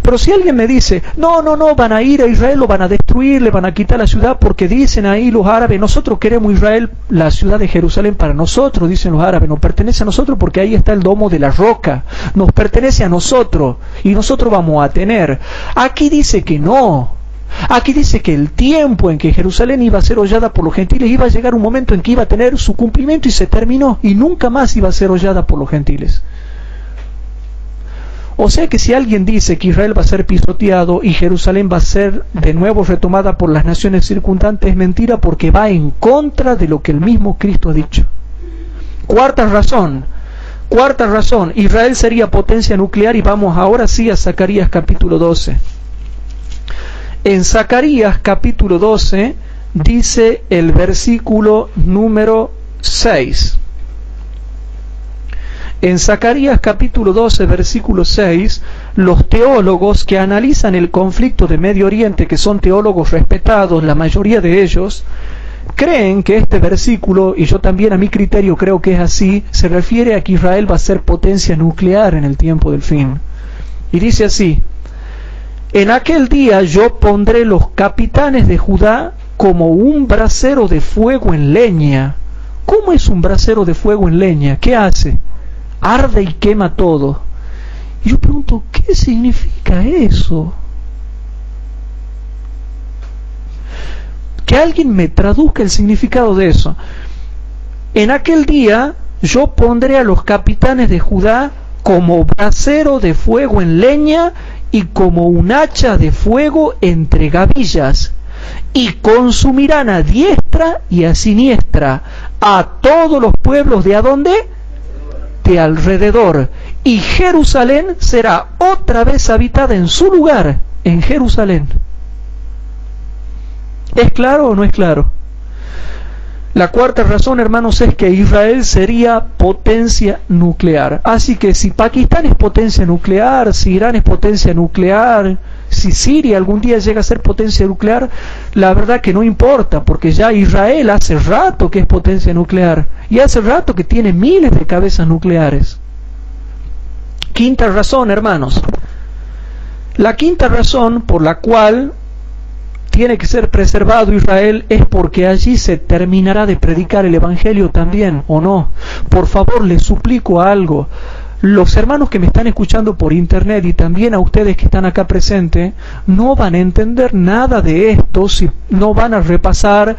Pero si alguien me dice, no, van a ir a Israel, lo van a destruir, le van a quitar la ciudad, porque dicen ahí los árabes, nosotros queremos Israel, la ciudad de Jerusalén para nosotros, dicen los árabes, nos pertenece a nosotros porque ahí está el domo de la roca, nos pertenece a nosotros, y nosotros vamos a tener. Aquí dice que no. Aquí dice que el tiempo en que Jerusalén iba a ser hollada por los gentiles, iba a llegar un momento en que iba a tener su cumplimiento y se terminó, y nunca más iba a ser hollada por los gentiles. O sea que si alguien dice que Israel va a ser pisoteado y Jerusalén va a ser de nuevo retomada por las naciones circundantes, es mentira, porque va en contra de lo que el mismo Cristo ha dicho. Cuarta razón, Israel sería potencia nuclear, y vamos ahora sí a Zacarías capítulo 12. En Zacarías capítulo 12 dice el versículo número 6. En Zacarías capítulo 12, versículo 6, los teólogos que analizan el conflicto de Medio Oriente, que son teólogos respetados, la mayoría de ellos, creen que este versículo, y yo también a mi criterio creo que es así, se refiere a que Israel va a ser potencia nuclear en el tiempo del fin. Y dice así: en aquel día yo pondré los capitanes de Judá como un brasero de fuego en leña. ¿Cómo es un brasero de fuego en leña? ¿Qué hace? Arde y quema todo. Y yo pregunto, ¿qué significa eso? Que alguien me traduzca el significado de eso. En aquel día yo pondré a los capitanes de Judá como brasero de fuego en leña y como un hacha de fuego entre gavillas, y consumirán a diestra y a siniestra a todos los pueblos de ¿adónde? De alrededor, y Jerusalén será otra vez habitada en su lugar, en Jerusalén. ¿Es claro o no es claro? La cuarta razón, hermanos, es que Israel sería potencia nuclear. Así que si Pakistán es potencia nuclear, si Irán es potencia nuclear, si Siria algún día llega a ser potencia nuclear, la verdad que no importa, porque ya Israel hace rato que es potencia nuclear, y hace rato que tiene miles de cabezas nucleares. Quinta razón, hermanos. La quinta razón por la cual tiene que ser preservado Israel es porque allí se terminará de predicar el Evangelio también, ¿o no? Por favor, les suplico algo. Los hermanos que me están escuchando por internet y también a ustedes que están acá presentes, no van a entender nada de esto si no van a repasar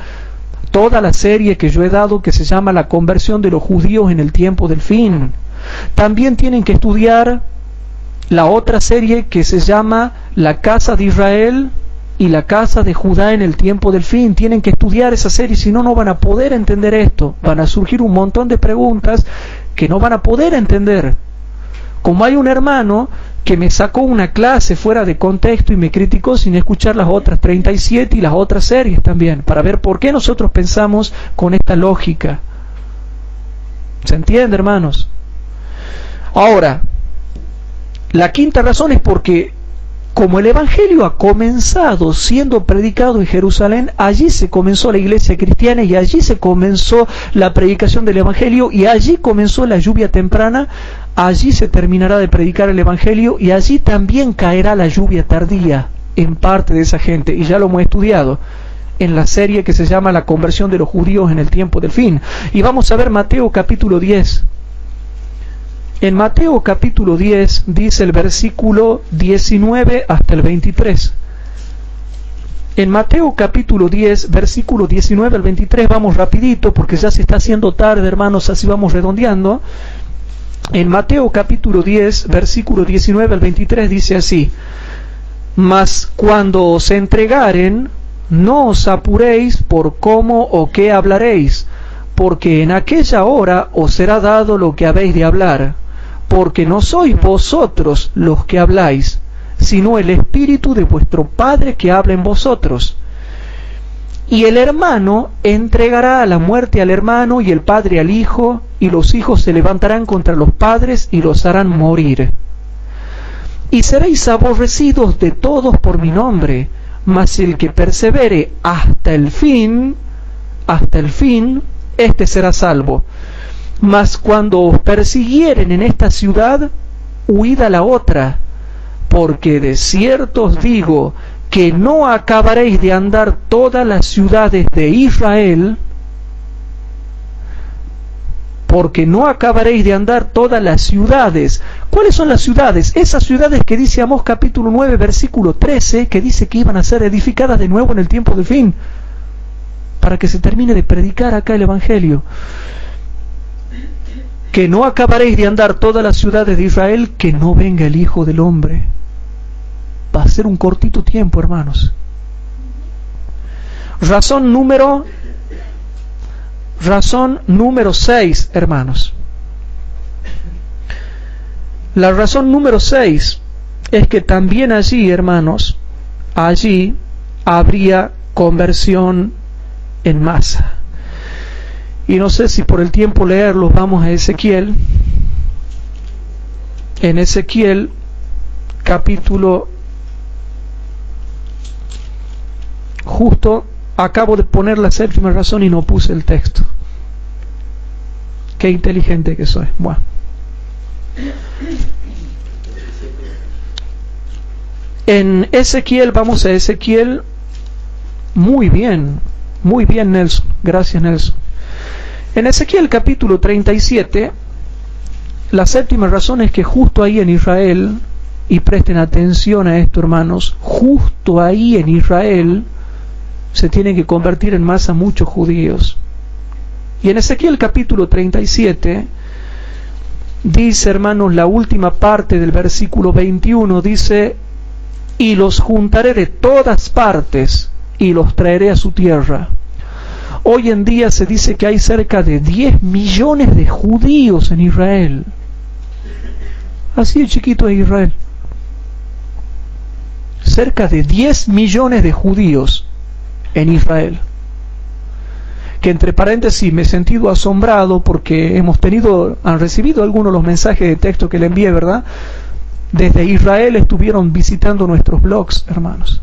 toda la serie que yo he dado, que se llama La conversión de los judíos en el tiempo del fin. También tienen que estudiar la otra serie que se llama La casa de Israel y la casa de Judá en el tiempo del fin. Tienen que estudiar esa serie, si no, no van a poder entender esto. Van a surgir un montón de preguntas que no van a poder entender. Como hay un hermano que me sacó una clase fuera de contexto y me criticó sin escuchar las otras 37 y las otras series también, para ver por qué nosotros pensamos con esta lógica. ¿Se entiende, hermanos? Ahora, la quinta razón es porque como el Evangelio ha comenzado siendo predicado en Jerusalén, allí se comenzó la iglesia cristiana y allí se comenzó la predicación del Evangelio y allí comenzó la lluvia temprana, allí se terminará de predicar el Evangelio y allí también caerá la lluvia tardía en parte de esa gente, y ya lo hemos estudiado en la serie que se llama La conversión de los judíos en el tiempo del fin. Y vamos a ver Mateo capítulo 10. En Mateo capítulo 10 dice el versículo 19 hasta el 23. En Mateo capítulo 10, versículo 19 al 23, vamos rapidito porque ya se está haciendo tarde, hermanos, así vamos redondeando. En Mateo capítulo 10, versículo 19 al 23 dice así: Mas cuando os entregaren, no os apuréis por cómo o qué hablaréis, porque en aquella hora os será dado lo que habéis de hablar. Porque no sois vosotros los que habláis, sino el Espíritu de vuestro Padre que habla en vosotros. Y el hermano entregará a la muerte al hermano y el padre al hijo, y los hijos se levantarán contra los padres y los harán morir. Y seréis aborrecidos de todos por mi nombre, mas el que persevere hasta el fin, éste será salvo. Mas cuando os persiguieren en esta ciudad, huid a la otra, porque de cierto os digo que no acabaréis de andar todas las ciudades de Israel, porque no acabaréis de andar todas las ciudades. ¿Cuáles son las ciudades? Esas ciudades que dice Amós capítulo 9, versículo 13, que dice que iban a ser edificadas de nuevo en el tiempo del fin, para que se termine de predicar acá el Evangelio. Que no acabaréis de andar todas las ciudades de Israel, que no venga el Hijo del Hombre. Va a ser un cortito tiempo, hermanos. Razón número 6, hermanos. La razón número 6 es que también allí, hermanos, allí habría conversión en masa. Y no sé si por el tiempo leerlos, vamos a Ezequiel. En Ezequiel capítulo, justo acabo de poner la séptima razón y no puse el texto. Qué inteligente que soy. Bueno. En Ezequiel, vamos a Ezequiel. Muy bien Nelson, gracias Nelson. En Ezequiel capítulo 37, la séptima razón es que justo ahí en Israel, y presten atención a esto, hermanos, justo ahí en Israel se tienen que convertir en masa muchos judíos. Y en Ezequiel capítulo 37 dice, hermanos, la última parte del versículo 21 dice: y los juntaré de todas partes y los traeré a su tierra. Hoy en día se dice que hay cerca de 10 millones de judíos en Israel. Así de chiquito es Israel. Cerca de 10 millones de judíos en Israel. Que entre paréntesis me he sentido asombrado porque han recibido algunos de los mensajes de texto que le envié, ¿verdad? Desde Israel estuvieron visitando nuestros blogs, hermanos.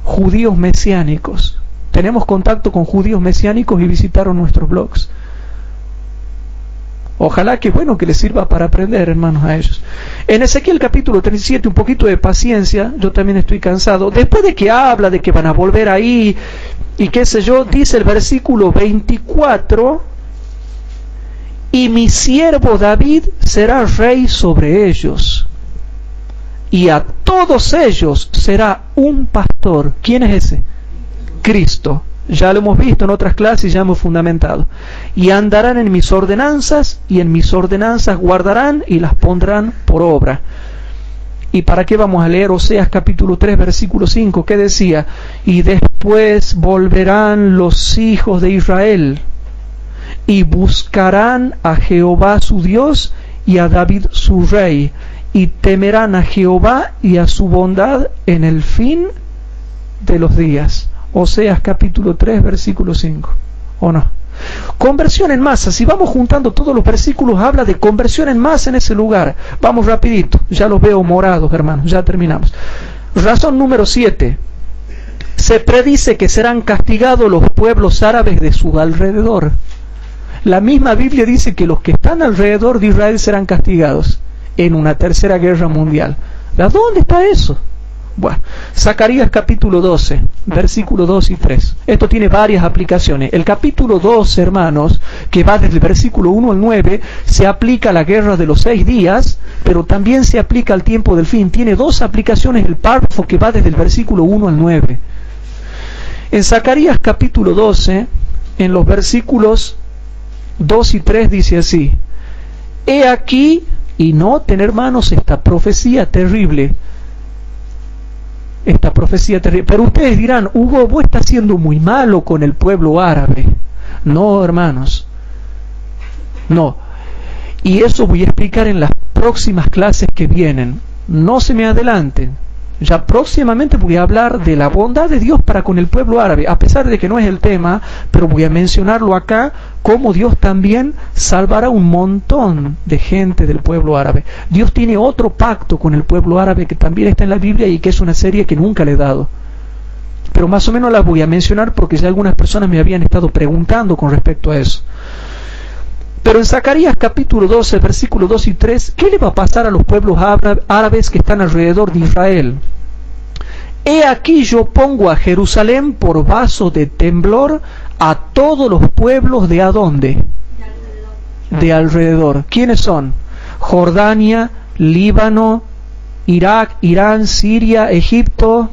Judíos mesiánicos. Tenemos contacto con judíos mesiánicos y visitaron nuestros blogs. Ojalá que que les sirva para aprender, hermanos, a ellos. En Ezequiel capítulo 37, un poquito de paciencia, yo también estoy cansado. Después de que habla de que van a volver ahí, y qué sé yo, dice el versículo 24, y mi siervo David será rey sobre ellos, y a todos ellos será un pastor. ¿Quién es ese? Cristo. Ya lo hemos visto en otras clases y ya hemos fundamentado. Y andarán en mis ordenanzas, y en mis ordenanzas guardarán y las pondrán por obra. ¿Y para qué vamos a leer Oseas capítulo 3, versículo 5? ¿Qué decía? Y después volverán los hijos de Israel, y buscarán a Jehová su Dios y a David su rey, y temerán a Jehová y a su bondad en el fin de los días. Oseas capítulo 3, versículo 5. ¿O no? Conversión en masa. Si vamos juntando todos los versículos, habla de conversión en masa en ese lugar. Vamos rapidito, ya los veo morados, hermanos, ya terminamos. Razón número 7. Se predice que serán castigados los pueblos árabes de su alrededor. La misma Biblia dice que los que están alrededor de Israel serán castigados en una tercera guerra mundial. ¿A dónde está eso? Bueno, Zacarías capítulo 12, versículo 2 y 3. Esto tiene varias aplicaciones. El capítulo 12, hermanos, que va desde el versículo 1 al 9, se aplica a la guerra de los 6 días, pero también se aplica al tiempo del fin. Tiene dos aplicaciones el párrafo que va desde el versículo 1 al 9. En Zacarías capítulo 12, en los versículos 2 y 3 dice así: He aquí, y noten, hermanos, esta profecía terrible. Esta profecía terrible. Pero ustedes dirán: Hugo, vos estás siendo muy malo con el pueblo árabe. No, hermanos, no. Y eso voy a explicar en las próximas clases que vienen. No se me adelanten. Ya próximamente voy a hablar de la bondad de Dios para con el pueblo árabe, a pesar de que no es el tema, pero voy a mencionarlo acá, cómo Dios también salvará un montón de gente del pueblo árabe. Dios tiene otro pacto con el pueblo árabe que también está en la Biblia y que es una serie que nunca le he dado. Pero más o menos la voy a mencionar porque ya algunas personas me habían estado preguntando con respecto a eso. Pero en Zacarías capítulo 12, versículos 2 y 3, ¿qué le va a pasar a los pueblos árabes que están alrededor de Israel? He aquí yo pongo a Jerusalén por vaso de temblor a todos los pueblos de ¿adónde? De alrededor. ¿Quiénes son? Jordania, Líbano, Irak, Irán, Siria, Egipto,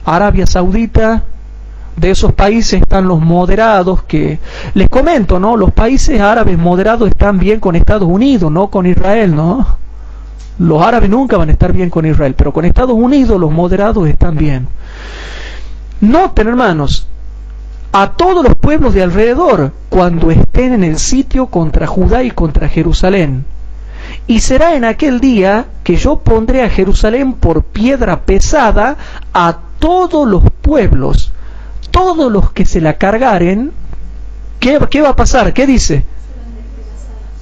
Arabia Saudita. De esos países están los moderados, que les comento, ¿no? Los países árabes moderados están bien con Estados Unidos, no con Israel, ¿no? Los árabes nunca van a estar bien con Israel, pero con Estados Unidos los moderados están bien. Noten, hermanos, a todos los pueblos de alrededor cuando estén en el sitio contra Judá y contra Jerusalén. Y será en aquel día que yo pondré a Jerusalén por piedra pesada a todos los pueblos. Todos los que se la cargaren, ¿qué va a pasar? ¿Qué dice?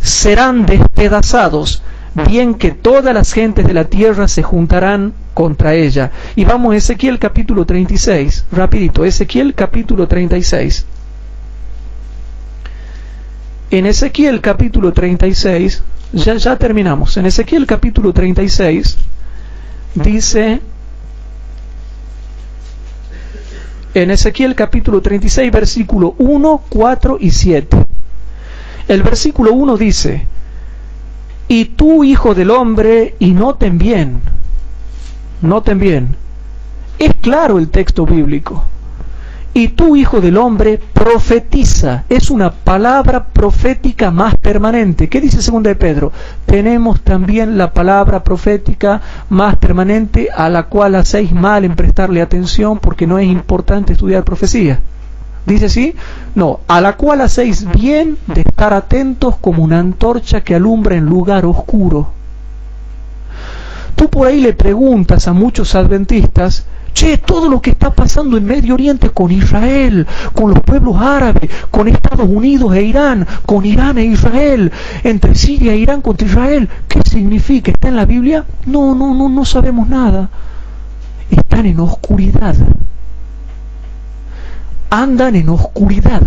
Serán despedazados, bien que todas las gentes de la tierra se juntarán contra ella. Y vamos a Ezequiel capítulo 36, rapidito, Ezequiel capítulo 36. En Ezequiel capítulo 36, ya terminamos, en Ezequiel capítulo 36, dice... En Ezequiel capítulo 36, versículo 1, 4 y 7. El versículo 1 dice: Y tú, hijo del hombre, y noten bien, es claro el texto bíblico. Y tú, hijo del hombre, profetiza. Es una palabra profética más permanente. ¿Qué dice 2 de Pedro? Tenemos también la palabra profética más permanente, a la cual hacéis mal en prestarle atención, porque no es importante estudiar profecía. ¿Dice así? No, a la cual hacéis bien de estar atentos como una antorcha que alumbra en lugar oscuro. Tú por ahí le preguntas a muchos adventistas: che, todo lo que está pasando en Medio Oriente con Israel, con los pueblos árabes, con Estados Unidos e Irán, con Irán e Israel, entre Siria e Irán contra Israel, ¿qué significa? ¿Está en la Biblia? No sabemos nada. Están en oscuridad. Andan en oscuridad.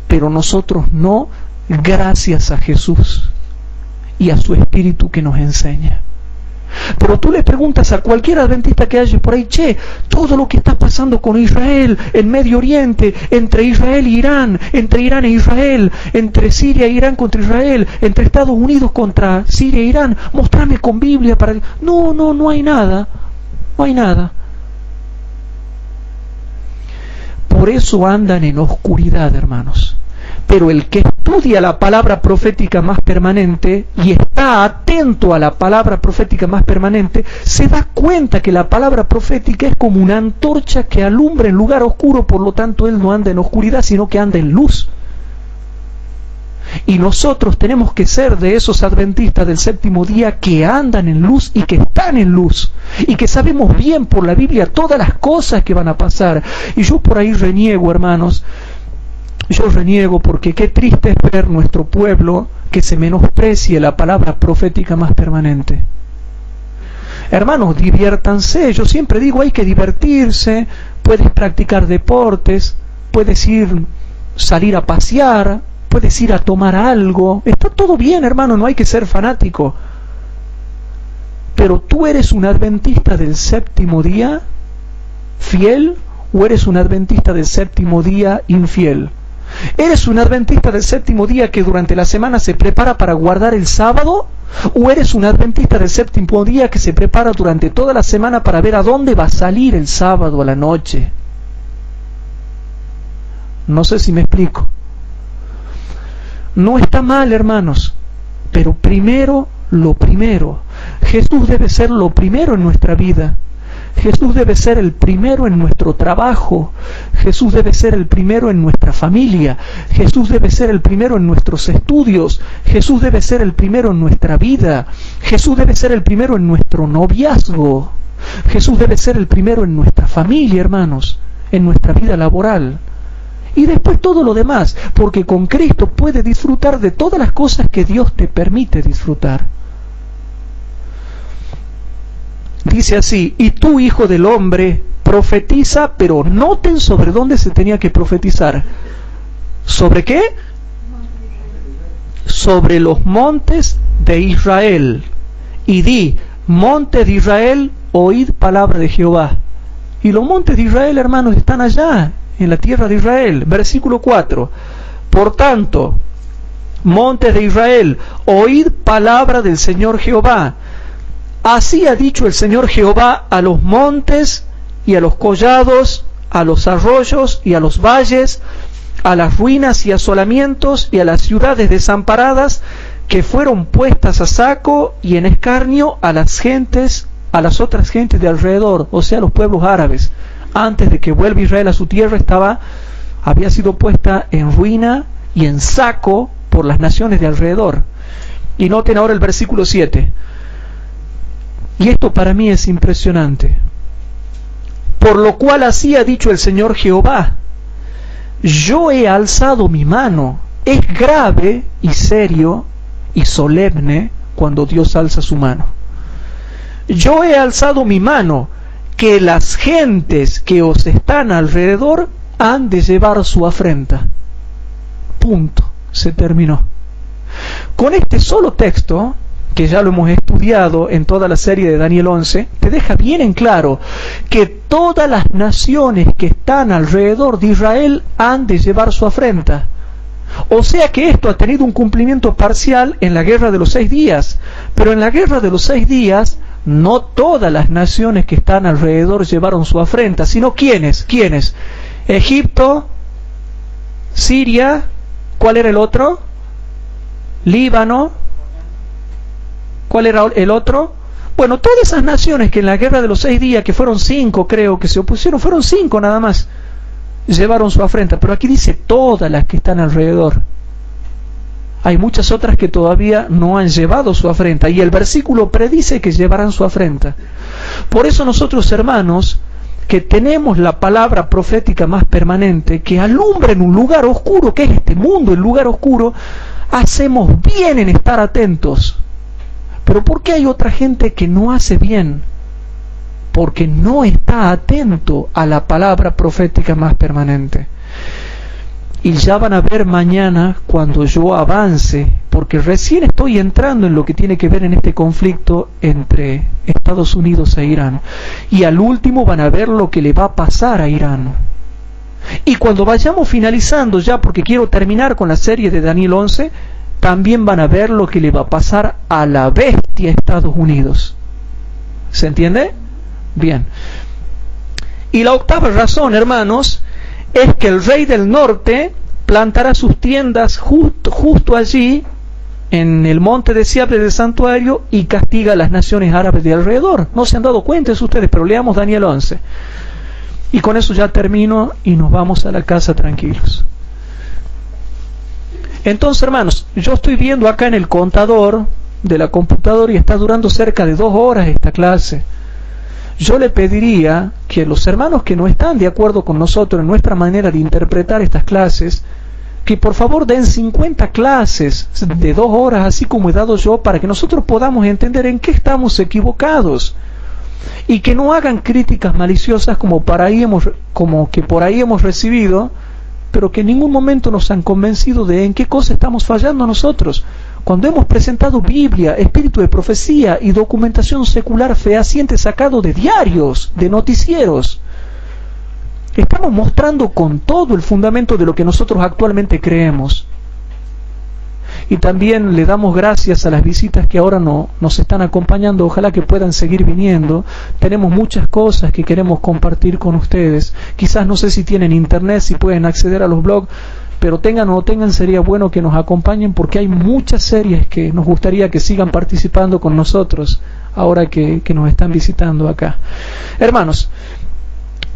Pero nosotros no, gracias a Jesús y a su Espíritu que nos enseña. Pero tú le preguntas a cualquier adventista que haya por ahí: che, todo lo que está pasando con Israel, en Medio Oriente, entre Israel e Irán, entre Irán e Israel, entre Siria e Irán contra Israel, entre Estados Unidos contra Siria e Irán, mostrame con Biblia para... No hay nada, no hay nada. Por eso andan en oscuridad, hermanos. Pero el que estudia la palabra profética más permanente y está atento a la palabra profética más permanente, se da cuenta que la palabra profética es como una antorcha que alumbra en lugar oscuro. Por lo tanto, él no anda en oscuridad, sino que anda en luz. Y nosotros tenemos que ser de esos adventistas del séptimo día que andan en luz y que están en luz. Y que sabemos bien por la Biblia todas las cosas que van a pasar. Y yo por ahí reniego, hermanos. Yo reniego porque qué triste es ver nuestro pueblo que se menosprecie la palabra profética más permanente. Hermanos, diviértanse. Yo siempre digo, hay que divertirse. Puedes practicar deportes, puedes salir a pasear, puedes ir a tomar algo. Está todo bien, hermano, no hay que ser fanático. Pero tú eres un adventista del séptimo día fiel o eres un adventista del séptimo día infiel. ¿Eres un adventista del séptimo día que durante la semana se prepara para guardar el sábado? ¿O eres un adventista del séptimo día que se prepara durante toda la semana para ver a dónde va a salir el sábado a la noche? No sé si me explico. No está mal, hermanos, pero primero lo primero. Jesús debe ser lo primero en nuestra vida. Jesús debe ser el primero en nuestro trabajo. Jesús debe ser el primero en nuestra familia. Jesús debe ser el primero en nuestros estudios. Jesús debe ser el primero en nuestra vida. Jesús debe ser el primero en nuestro noviazgo. Jesús debe ser el primero en nuestra familia, hermanos, en nuestra vida laboral. Y después todo lo demás, porque con Cristo puedes disfrutar de todas las cosas que Dios te permite disfrutar. Dice así: y tú, hijo del hombre, profetiza, pero noten sobre dónde se tenía que profetizar. ¿Sobre qué? Sobre los montes de Israel. Y di: monte de Israel, oíd palabra de Jehová. Y los montes de Israel, hermanos, están allá, en la tierra de Israel. Versículo 4. Por tanto, montes de Israel, oíd palabra del Señor Jehová. Así ha dicho el Señor Jehová a los montes y a los collados, a los arroyos y a los valles, a las ruinas y asolamientos y a las ciudades desamparadas que fueron puestas a saco y en escarnio a las gentes, a las otras gentes de alrededor, o sea, los pueblos árabes. Antes de que vuelva Israel a su tierra había sido puesta en ruina y en saco por las naciones de alrededor. Y noten ahora el versículo 7. Y esto para mí es impresionante. Por lo cual así ha dicho el Señor Jehová: yo he alzado mi mano. Es grave y serio y solemne cuando Dios alza su mano. Yo he alzado mi mano, que las gentes que os están alrededor han de llevar su afrenta. Punto. Se terminó. Con este solo texto, que ya lo hemos estudiado en toda la serie de Daniel 11, te deja bien en claro que todas las naciones que están alrededor de Israel han de llevar su afrenta. O sea que esto ha tenido un cumplimiento parcial en la guerra de los 6 días, pero en la guerra de los 6 días no todas las naciones que están alrededor llevaron su afrenta, sino ¿quiénes? ¿Quiénes? Egipto, Siria, ¿cuál era el otro? Líbano, ¿cuál era el otro? Bueno, todas esas naciones que en la guerra de los 6 días, que fueron 5 creo que se opusieron, fueron 5 nada más, llevaron su afrenta, pero aquí dice todas las que están alrededor. Hay muchas otras que todavía no han llevado su afrenta, y el versículo predice que llevarán su afrenta. Por eso nosotros, hermanos, que tenemos la palabra profética más permanente, que alumbra en un lugar oscuro, que es este mundo, el lugar oscuro, hacemos bien en estar atentos. Pero ¿por qué hay otra gente que no hace bien? Porque no está atento a la palabra profética más permanente. Y ya van a ver mañana cuando yo avance, porque recién estoy entrando en lo que tiene que ver en este conflicto entre Estados Unidos e Irán. Y al último van a ver lo que le va a pasar a Irán. Y cuando vayamos finalizando ya, porque quiero terminar con la serie de Daniel 11, también van a ver lo que le va a pasar a la bestia Estados Unidos. ¿Se entiende? Bien. Y la octava razón, hermanos, es que el rey del norte plantará sus tiendas justo allí, en el monte deseable del santuario, y castiga a las naciones árabes de alrededor. No se han dado cuenta eso ustedes, pero leamos Daniel 11. Y con eso ya termino y nos vamos a la casa tranquilos. Entonces, hermanos, yo estoy viendo acá en el contador de la computadora y está durando cerca de 2 horas esta clase. Yo le pediría que los hermanos que no están de acuerdo con nosotros en nuestra manera de interpretar estas clases, que por favor den 50 clases de 2 horas, así como he dado yo, para que nosotros podamos entender en qué estamos equivocados. Y que no hagan críticas maliciosas como que por ahí hemos recibido, pero que en ningún momento nos han convencido de en qué cosa estamos fallando nosotros. Cuando hemos presentado Biblia, espíritu de profecía y documentación secular fehaciente sacado de diarios, de noticieros, estamos mostrando con todo el fundamento de lo que nosotros actualmente creemos. Y también le damos gracias a las visitas que ahora nos están acompañando. Ojalá que puedan seguir viniendo. Tenemos muchas cosas que queremos compartir con ustedes. Quizás no sé si tienen internet, si pueden acceder a los blogs, pero tengan o no tengan, sería bueno que nos acompañen, porque hay muchas series que nos gustaría que sigan participando con nosotros ahora que nos están visitando acá. Hermanos,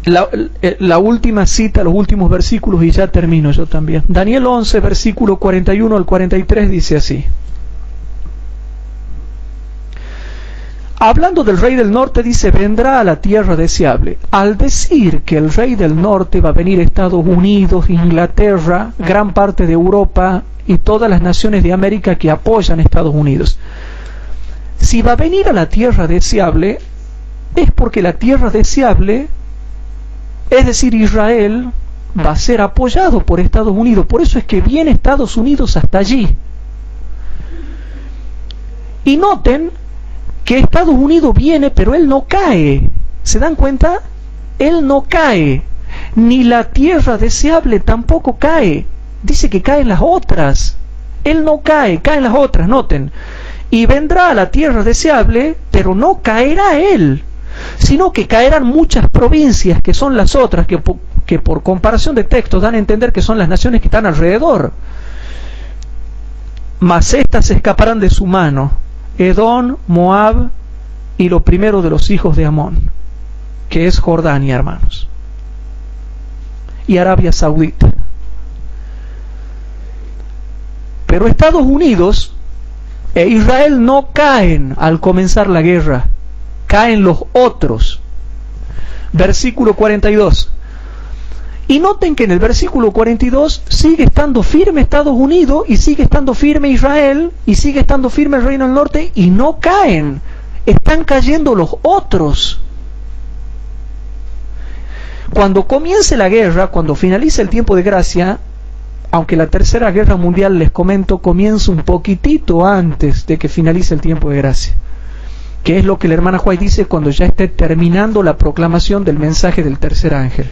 la última cita, los últimos versículos, y ya termino yo también. Daniel 11, versículo 41 al 43 dice así. Hablando del rey del norte, dice: vendrá a la tierra deseable. Al decir que el rey del norte va a venir a Estados Unidos, Inglaterra, gran parte de Europa y todas las naciones de América que apoyan a Estados Unidos. Si va a venir a la tierra deseable, es porque la tierra deseable, es decir, Israel, va a ser apoyado por Estados Unidos. Por eso es que viene Estados Unidos hasta allí. Y noten que Estados Unidos viene, pero él no cae. ¿Se dan cuenta? Él no cae. Ni la tierra deseable tampoco cae. Dice que caen las otras. Él no cae, caen las otras, noten. Y vendrá a la tierra deseable, pero no caerá él, sino que caerán muchas provincias que son las otras, que por comparación de textos dan a entender que son las naciones que están alrededor. Mas estas escaparán de su mano: Edom, Moab y lo primero de los hijos de Amón, que es Jordania, hermanos, y Arabia Saudita. Pero Estados Unidos e Israel no caen al comenzar la guerra, caen los otros. Versículo 42. Y noten que en el versículo 42 sigue estando firme Estados Unidos, y sigue estando firme Israel, y sigue estando firme el Reino del Norte, y no caen. Están cayendo los otros. Cuando comience la guerra, cuando finalice el tiempo de gracia, aunque la tercera guerra mundial, les comento, comienza un poquitito antes de que finalice el tiempo de gracia, que es lo que la hermana White dice cuando ya esté terminando la proclamación del mensaje del tercer ángel.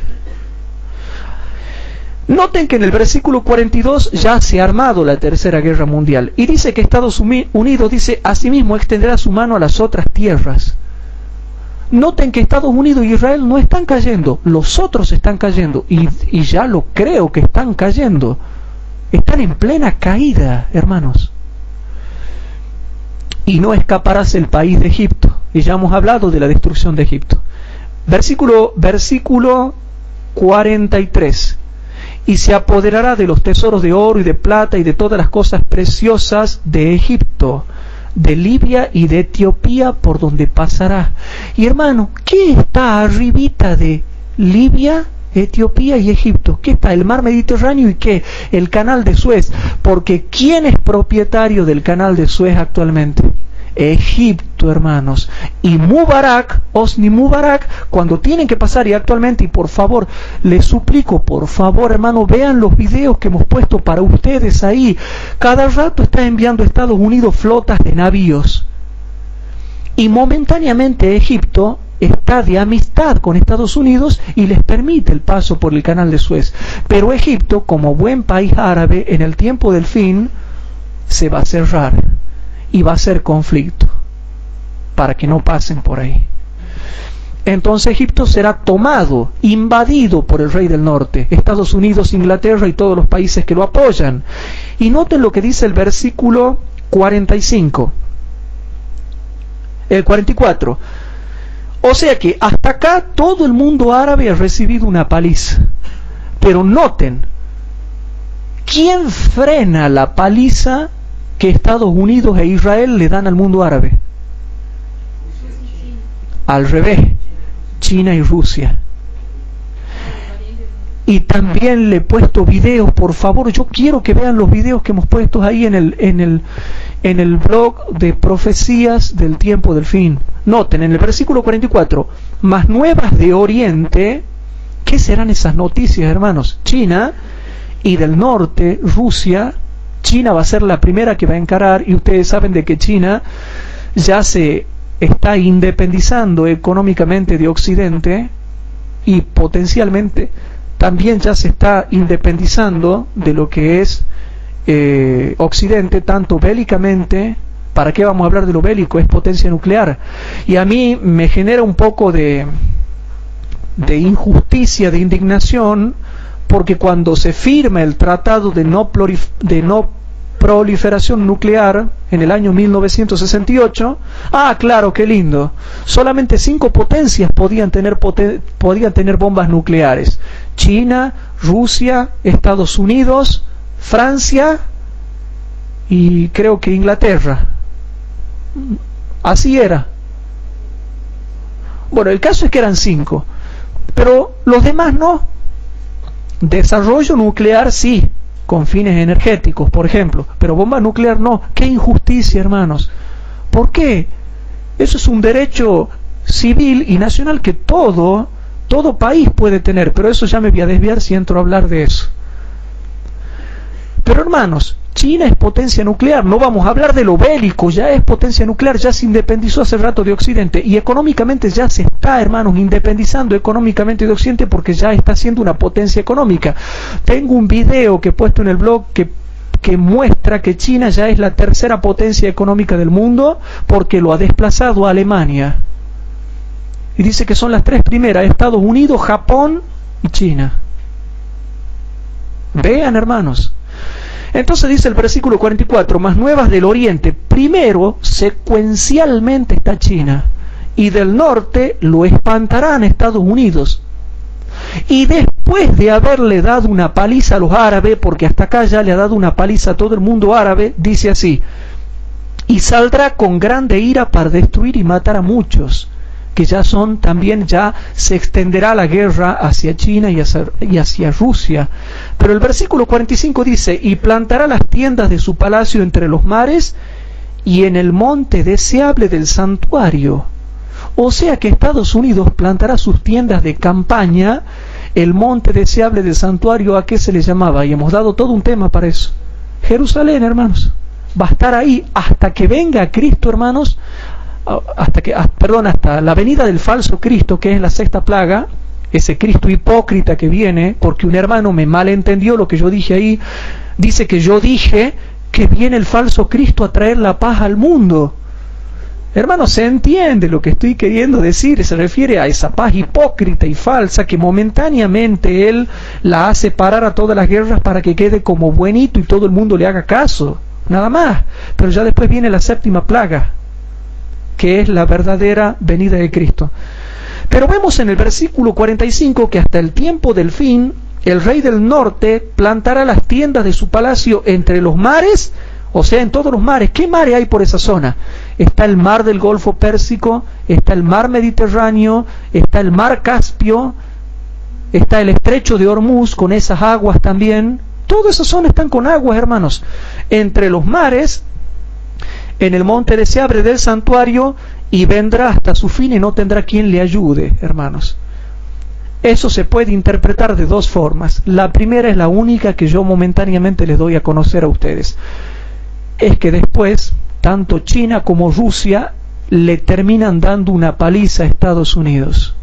Noten que en el versículo 42 ya se ha armado la tercera guerra mundial, y dice que Estados Unidos, dice, asimismo extenderá su mano a las otras tierras. Noten que Estados Unidos y Israel no están cayendo, los otros están cayendo, y ya lo creo que están cayendo. Están en plena caída, hermanos. Y no escaparás el país de Egipto. Y ya hemos hablado de la destrucción de Egipto. Versículo 43. Y se apoderará de los tesoros de oro y de plata y de todas las cosas preciosas de Egipto, de Libia y de Etiopía, por donde pasará. Y hermano, ¿qué está arribita de Libia, Etiopía y Egipto? ¿Qué está? El mar Mediterráneo y ¿qué? El canal de Suez. Porque ¿quién es propietario del canal de Suez actualmente? Egipto, hermanos. Y Mubarak, Hosni Mubarak, cuando tienen que pasar, y actualmente, y por favor, les suplico, por favor, hermano, vean los videos que hemos puesto para ustedes ahí. Cada rato está enviando a Estados Unidos flotas de navíos. Y momentáneamente Egipto está de amistad con Estados Unidos y les permite el paso por el canal de Suez. Pero Egipto, como buen país árabe, en el tiempo del fin, se va a cerrar. Y va a ser conflicto para que no pasen por ahí. Entonces Egipto será tomado, invadido por el rey del norte, Estados Unidos, Inglaterra y todos los países que lo apoyan. Y noten lo que dice el versículo 45, el 44. O sea que hasta acá todo el mundo árabe ha recibido una paliza. Pero noten ¿quién frena la paliza que Estados Unidos e Israel le dan al mundo árabe? Al revés, China y Rusia. Y también le he puesto videos, por favor, yo quiero que vean los videos que hemos puesto ahí en el blog de Profecías del Tiempo del Fin. Noten, en el versículo 44, más nuevas de Oriente. ¿Qué serán esas noticias, hermanos? China, y del norte, Rusia. China va a ser la primera que va a encarar, y ustedes saben de que China ya se está independizando económicamente de Occidente, y potencialmente también ya se está independizando de lo que es Occidente, tanto bélicamente. ¿Para qué vamos a hablar de lo bélico? Es potencia nuclear. Y a mí me genera un poco de injusticia, de indignación, porque cuando se firma el tratado de no proliferación nuclear en el año 1968, claro, qué lindo, solamente 5 potencias podían tener bombas nucleares: China, Rusia, Estados Unidos, Francia y creo que Inglaterra. Así era. Bueno, el caso es que eran 5, pero los demás no. Desarrollo nuclear sí, con fines energéticos, por ejemplo, pero bomba nuclear no. ¡Qué injusticia, hermanos! ¿Por qué? Eso es un derecho civil y nacional que todo país puede tener, pero eso ya me voy a desviar si entro a hablar de eso. Pero hermanos, China es potencia nuclear, no vamos a hablar de lo bélico, ya es potencia nuclear, ya se independizó hace rato de Occidente, y económicamente ya se está, hermanos, independizando económicamente de Occidente, porque ya está siendo una potencia económica. Tengo un video que he puesto en el blog que muestra que China ya es la tercera potencia económica del mundo, porque lo ha desplazado a Alemania. Y dice que son las 3 primeras: Estados Unidos, Japón y China. Vean, hermanos. Entonces dice el versículo 44, más nuevas del oriente. Primero, secuencialmente está China, y del norte lo espantarán Estados Unidos. Y después de haberle dado una paliza a los árabes, porque hasta acá ya le ha dado una paliza a todo el mundo árabe, dice así: y saldrá con grande ira para destruir y matar a muchos, que ya se extenderá la guerra hacia China y hacia Rusia. Pero el versículo 45 dice: y plantará las tiendas de su palacio entre los mares y en el monte deseable del santuario. O sea que Estados Unidos plantará sus tiendas de campaña. El monte deseable del santuario, ¿a qué se le llamaba? Y hemos dado todo un tema para eso. Jerusalén, hermanos, va a estar ahí hasta que venga Cristo, hermanos, hasta la venida del falso Cristo, que es la 6ª plaga, ese Cristo hipócrita que viene, porque un hermano me malentendió lo que yo dije ahí. Dice que yo dije que viene el falso Cristo a traer la paz al mundo. Hermano, se entiende lo que estoy queriendo decir, se refiere a esa paz hipócrita y falsa que momentáneamente él la hace parar a todas las guerras para que quede como buenito y todo el mundo le haga caso, nada más. Pero ya después viene la 7ª plaga, que es la verdadera venida de Cristo. Pero vemos en el versículo 45 que hasta el tiempo del fin, el rey del norte plantará las tiendas de su palacio entre los mares, o sea, en todos los mares. ¿Qué mares hay por esa zona? Está el mar del Golfo Pérsico, está el mar Mediterráneo, está el mar Caspio, está el estrecho de Hormuz con esas aguas también. Todas esas zonas están con aguas, hermanos. Entre los mares, en el monte deseable del santuario, y vendrá hasta su fin y no tendrá quien le ayude, hermanos. Eso se puede interpretar de 2 formas. La primera es la única que yo momentáneamente les doy a conocer a ustedes. Es que después, tanto China como Rusia le terminan dando una paliza a Estados Unidos.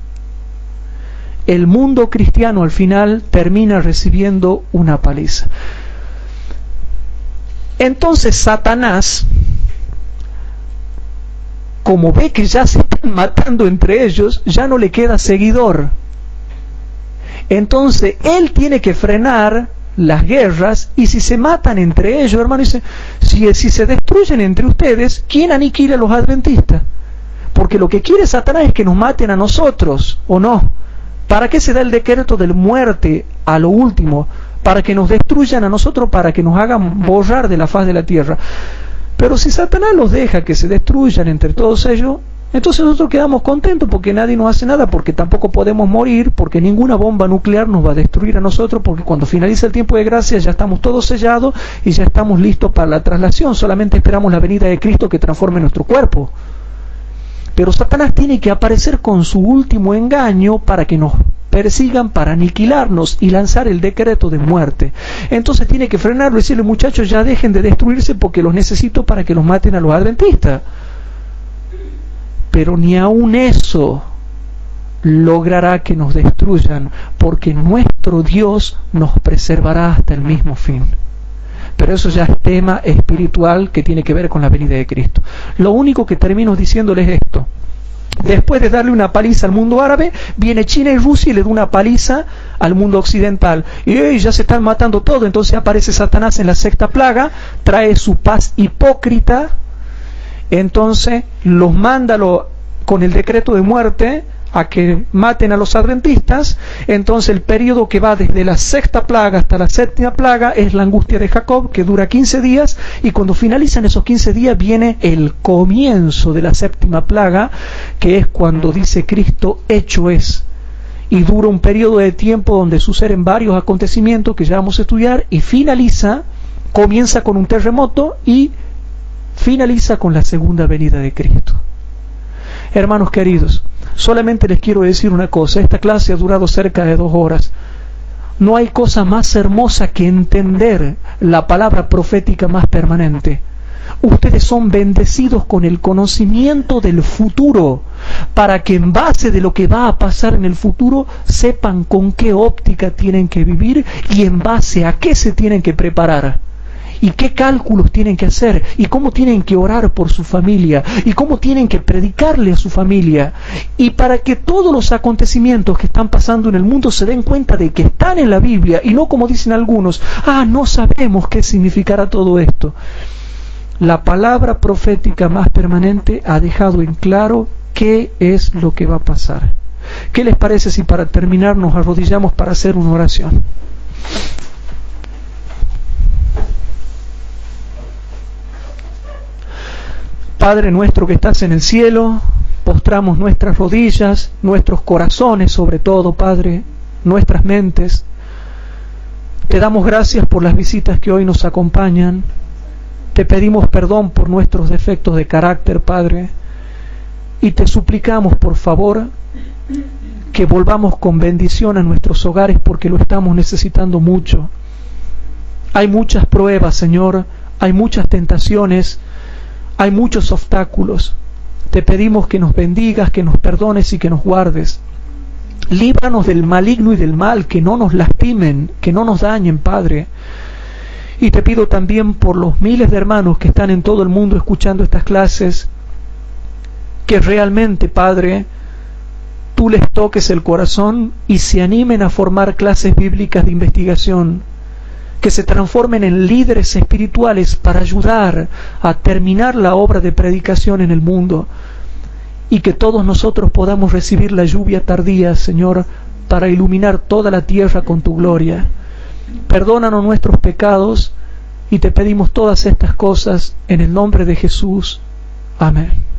El mundo cristiano al final termina recibiendo una paliza. Entonces Satanás, como ve que ya se están matando entre ellos, ya no le queda seguidor. Entonces él tiene que frenar las guerras, y si se matan entre ellos, hermano, dice, si se destruyen entre ustedes, ¿quién aniquila a los adventistas? Porque lo que quiere Satanás es que nos maten a nosotros, ¿o no? ¿Para qué se da el decreto de muerte a lo último? para que nos destruyan a nosotros, para que nos hagan borrar de la faz de la tierra. Pero si Satanás los deja que se destruyan entre todos ellos, entonces nosotros quedamos contentos porque nadie nos hace nada, porque tampoco podemos morir, porque ninguna bomba nuclear nos va a destruir a nosotros, porque cuando finalice el tiempo de gracia ya estamos todos sellados y ya estamos listos para la traslación, solamente esperamos la venida de Cristo que transforme nuestro cuerpo. Pero Satanás tiene que aparecer con su último engaño para que nos persigan, para aniquilarnos y lanzar el decreto de muerte. Entonces tiene que frenarlo y decirle: muchachos, ya dejen de destruirse porque los necesito para que los maten a los adventistas. Pero ni aun eso logrará que nos destruyan, porque nuestro Dios nos preservará hasta el mismo fin. Pero eso ya es tema espiritual que tiene que ver con la venida de Cristo. Lo único que termino diciéndoles es esto: después de darle una paliza al mundo árabe, viene China y Rusia y le da una paliza al mundo occidental. Y ya se están matando todo. Entonces aparece Satanás en la sexta plaga, trae su paz hipócrita. Entonces los manda con el decreto de muerte a que maten a los adventistas. Entonces el periodo que va desde la sexta plaga hasta la séptima plaga es la angustia de Jacob, que dura 15 días, y cuando finalizan esos 15 días viene el comienzo de la séptima plaga, que es cuando dice Cristo: hecho es. Y dura un periodo de tiempo donde suceden varios acontecimientos que ya vamos a estudiar, y comienza con un terremoto y finaliza con la segunda venida de Cristo. Hermanos queridos, solamente les quiero decir una cosa: esta clase ha durado cerca de 2 horas. No hay cosa más hermosa que entender la palabra profética más permanente. Ustedes son bendecidos con el conocimiento del futuro, para que en base de lo que va a pasar en el futuro sepan con qué óptica tienen que vivir y en base a qué se tienen que preparar. Y qué cálculos tienen que hacer, y cómo tienen que orar por su familia, y cómo tienen que predicarle a su familia, y para que todos los acontecimientos que están pasando en el mundo se den cuenta de que están en la Biblia, y no como dicen algunos: no sabemos qué significará todo esto. La palabra profética más permanente ha dejado en claro qué es lo que va a pasar. ¿Qué les parece si para terminar nos arrodillamos para hacer una oración? Padre nuestro que estás en el cielo, postramos nuestras rodillas, nuestros corazones sobre todo, Padre, nuestras mentes. Te damos gracias por las visitas que hoy nos acompañan. Te pedimos perdón por nuestros defectos de carácter, Padre. Y te suplicamos, por favor, que volvamos con bendición a nuestros hogares, porque lo estamos necesitando mucho. Hay muchas pruebas, Señor, hay muchas tentaciones, hay muchos obstáculos. Te pedimos que nos bendigas, que nos perdones y que nos guardes. Líbranos del maligno y del mal, que no nos lastimen, que no nos dañen, Padre. Y te pido también por los miles de hermanos que están en todo el mundo escuchando estas clases, que realmente, Padre, tú les toques el corazón y se animen a formar clases bíblicas de investigación, que se transformen en líderes espirituales para ayudar a terminar la obra de predicación en el mundo, y que todos nosotros podamos recibir la lluvia tardía, Señor, para iluminar toda la tierra con tu gloria. Perdónanos nuestros pecados y te pedimos todas estas cosas en el nombre de Jesús. Amén.